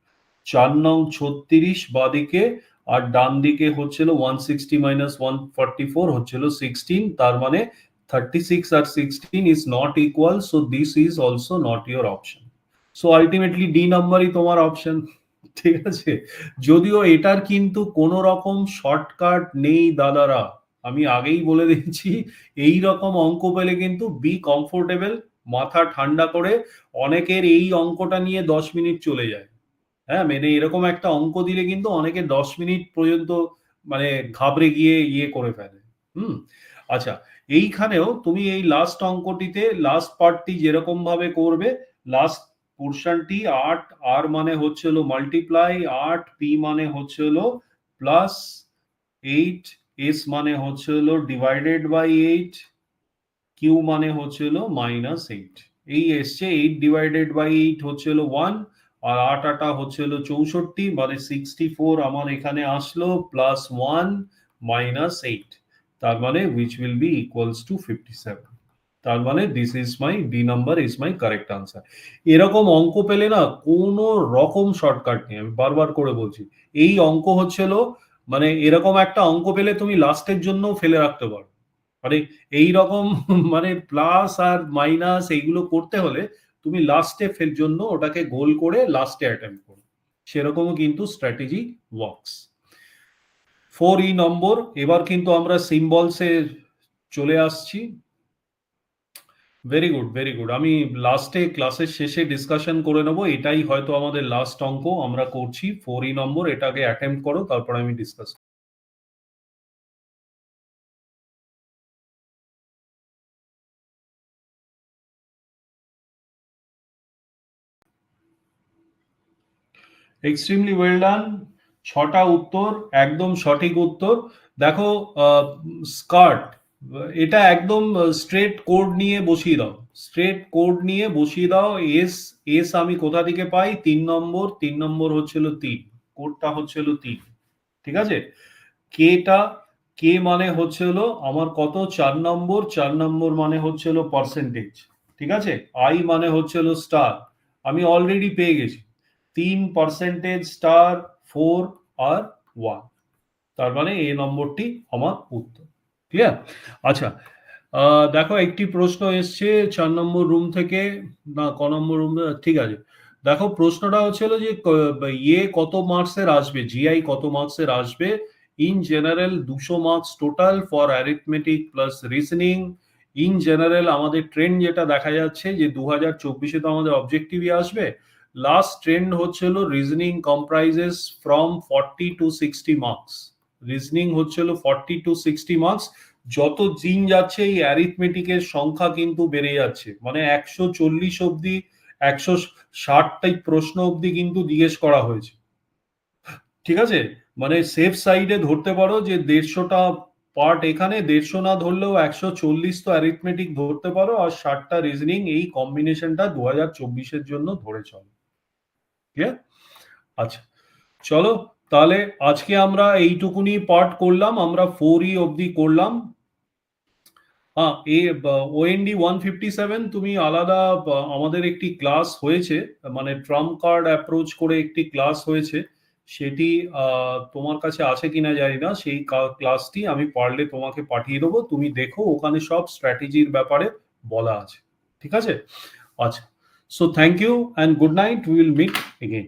4 নং 36 বাদিকে, আর ডান দিকে হচ্ছিল 160 মাইনাস 144 হচ্ছিল 16, তার মানে 36 আর 16 is not equal, so this is also not your option. So ultimately D নাম্বারই তোমার অপশন। ঠিক আছে? যদিও এটার কিন্তু কোনো রকম শর্টকাট নেই দাদারা, আমি আগেই বলে দিচ্ছি, এই রকম অঙ্ক পেলে কিন্তু বি কমফোর্টেবল, মাথা ঠান্ডা করে, অনেকের এই অঙ্কটা নিয়ে 10 মিনিট চলে যায়। হ্যাঁ, মানে এরকম একটা অঙ্ক দিলে কিন্তু অনেকে 10 মিনিট পর্যন্ত মানে ঘাবড়ে গিয়ে ইয়ে করে ফেলে। হুম? আচ্ছা, এইখানেও তুমি এই লাস্ট অঙ্কটিতে লাস্ট পার্টটি যেরকম ভাবে করবে, লাস্ট পোর্শনটি 8, আর মানে হচ্ছে হলো মাল্টিপ্লাই 8, পি মানে হচ্ছে হলো প্লাস 8, এস মানে হচ্ছে হলো ডিভাইডেড বাই 8, কিউ মানে হচ্ছে হলো মাইনাস 8। এই এসছে 8 ডিভাইডেড বাই 8 হচ্ছে হলো 1, আর 8 8 হচ্ছে হলো 64, মানে 64 আমার এখানে আসলো, প্লাস 1 মাইনাস 8, তার মানে which will be equals to 57। তার মানে this is my D number is my correct answer. এরকম অঙ্ক পেলে না কোনো রকম শর্টকাট নেই, আমি বারবার করে বলছি। এই অঙ্ক হচ্ছিল, মানে এরকম একটা অঙ্ক পেলে তুমি লাস্টের জন্য ফেলে রাখতে পারো, মানে এই রকম মানে প্লাস আর মাইনাস এইগুলো করতে হলে তুমি লাস্টে ফের জন্য ওটাকে গোল করে লাস্টে অ্যাটেম্প করো, সেরকমও কিন্তু স্ট্র্যাটেজি ওয়ার্কস। 4 নম্বর, এবার কিন্তু আমরা সিম্বলসে চলে আসছি। Very good, very good. আমি লাস্টে ক্লাসের শেষে ডিসকাশন করে নেবো, এটাই হয়তো আমাদের লাস্ট অঙ্ক আমরা করছি। 4 নম্বর, এটাকে অ্যাটেম্প করো, তারপর আমি ডিসকাস। Extremely well done. 6টা উত্তর, একদম সঠিক উত্তর। দেখো, স্কার্ট, এটা একদম স্ট্রেট কোড নিয়ে বসিয়ে দাও, স্ট্রেট কোড নিয়ে বসিয়ে দাও। এস, এস আমি কোথা থেকে পাই? 3 নম্বর, 3 নম্বর হচ্ছিল 3, কোডটা হচ্ছিল 3। ঠিক আছে? কেটা, কে মানে হচ্ছে হলো আমার কত? 4 নম্বর, 4 নম্বর মানে হচ্ছে হলো পার্সেন্টেজ। ঠিক আছে? আই মানে হচ্ছে হলো স্টার, আমি অলরেডি পেয়ে গেছি 3% স্টার 4 আর 1, তার মানে এ নম্বরটি আমার উত্তর। ক্লিয়ার? আচ্ছা, দেখো একটি প্রশ্ন এসছে 4 নম্বর রুম থেকে, না ক নম্বর রুম, ঠিক আছে। দেখো প্রশ্নটা হচ্ছিল যে ইয়ে কত মার্কসের আসবে, জিআই কত মার্কসের আসবে? In general 200 marks total for arithmetic plus reasoning. In general আমাদের ট্রেন্ড যেটা দেখা যাচ্ছে যে 2024-এ তো আমাদের অবজেক্টিভই আসবে। লাস্ট ট্রেন্ড হচ্ছিল reasoning comprises from 40 to 60 marks. Reasoning হচ্ছিল 40 টু 60 মার্কস। যত দিন যাচ্ছে এই অ্যারিথমেটিকের সংখ্যা কিন্তু বেড়ে যাচ্ছে, মানে 140 অব্দি, 160টা প্রশ্ন অব্দি কিন্তু জিজ্ঞেস করা হয়েছে। ঠিক আছে? মানে সেফ সাইডে ধরতে পারো যে 150টা পার্ট এখানে, 150 না ধরলেও 140 তো অ্যারিথমেটিক ধরতে পারো, আর 60টা রিজনিং, এই কম্বিনেশনটা 2024-এর জন্য ধরে চলো। ঠিক আছে? আচ্ছা, চলো তাহলে আজকে আমরা এইটুকুনি পার্ট করলাম, আমরা 4 অব্দি করলাম। হ্যাঁ, ওএনডি 157 তুমি আলাদা, আমাদের একটি ক্লাস হয়েছে, মানে ট্রাম্প কার্ড অ্যাপ্রোচ করে একটি ক্লাস হয়েছে, সেটি তোমার কাছে আছে কিনা জানি না, সেই ক্লাসটি আমি পারলে তোমাকে পাঠিয়ে দেবো, তুমি দেখো, ওখানে সব স্ট্র্যাটেজির ব্যাপারে বলা আছে। ঠিক আছে? আচ্ছা, so thank you and good night, we will meet again.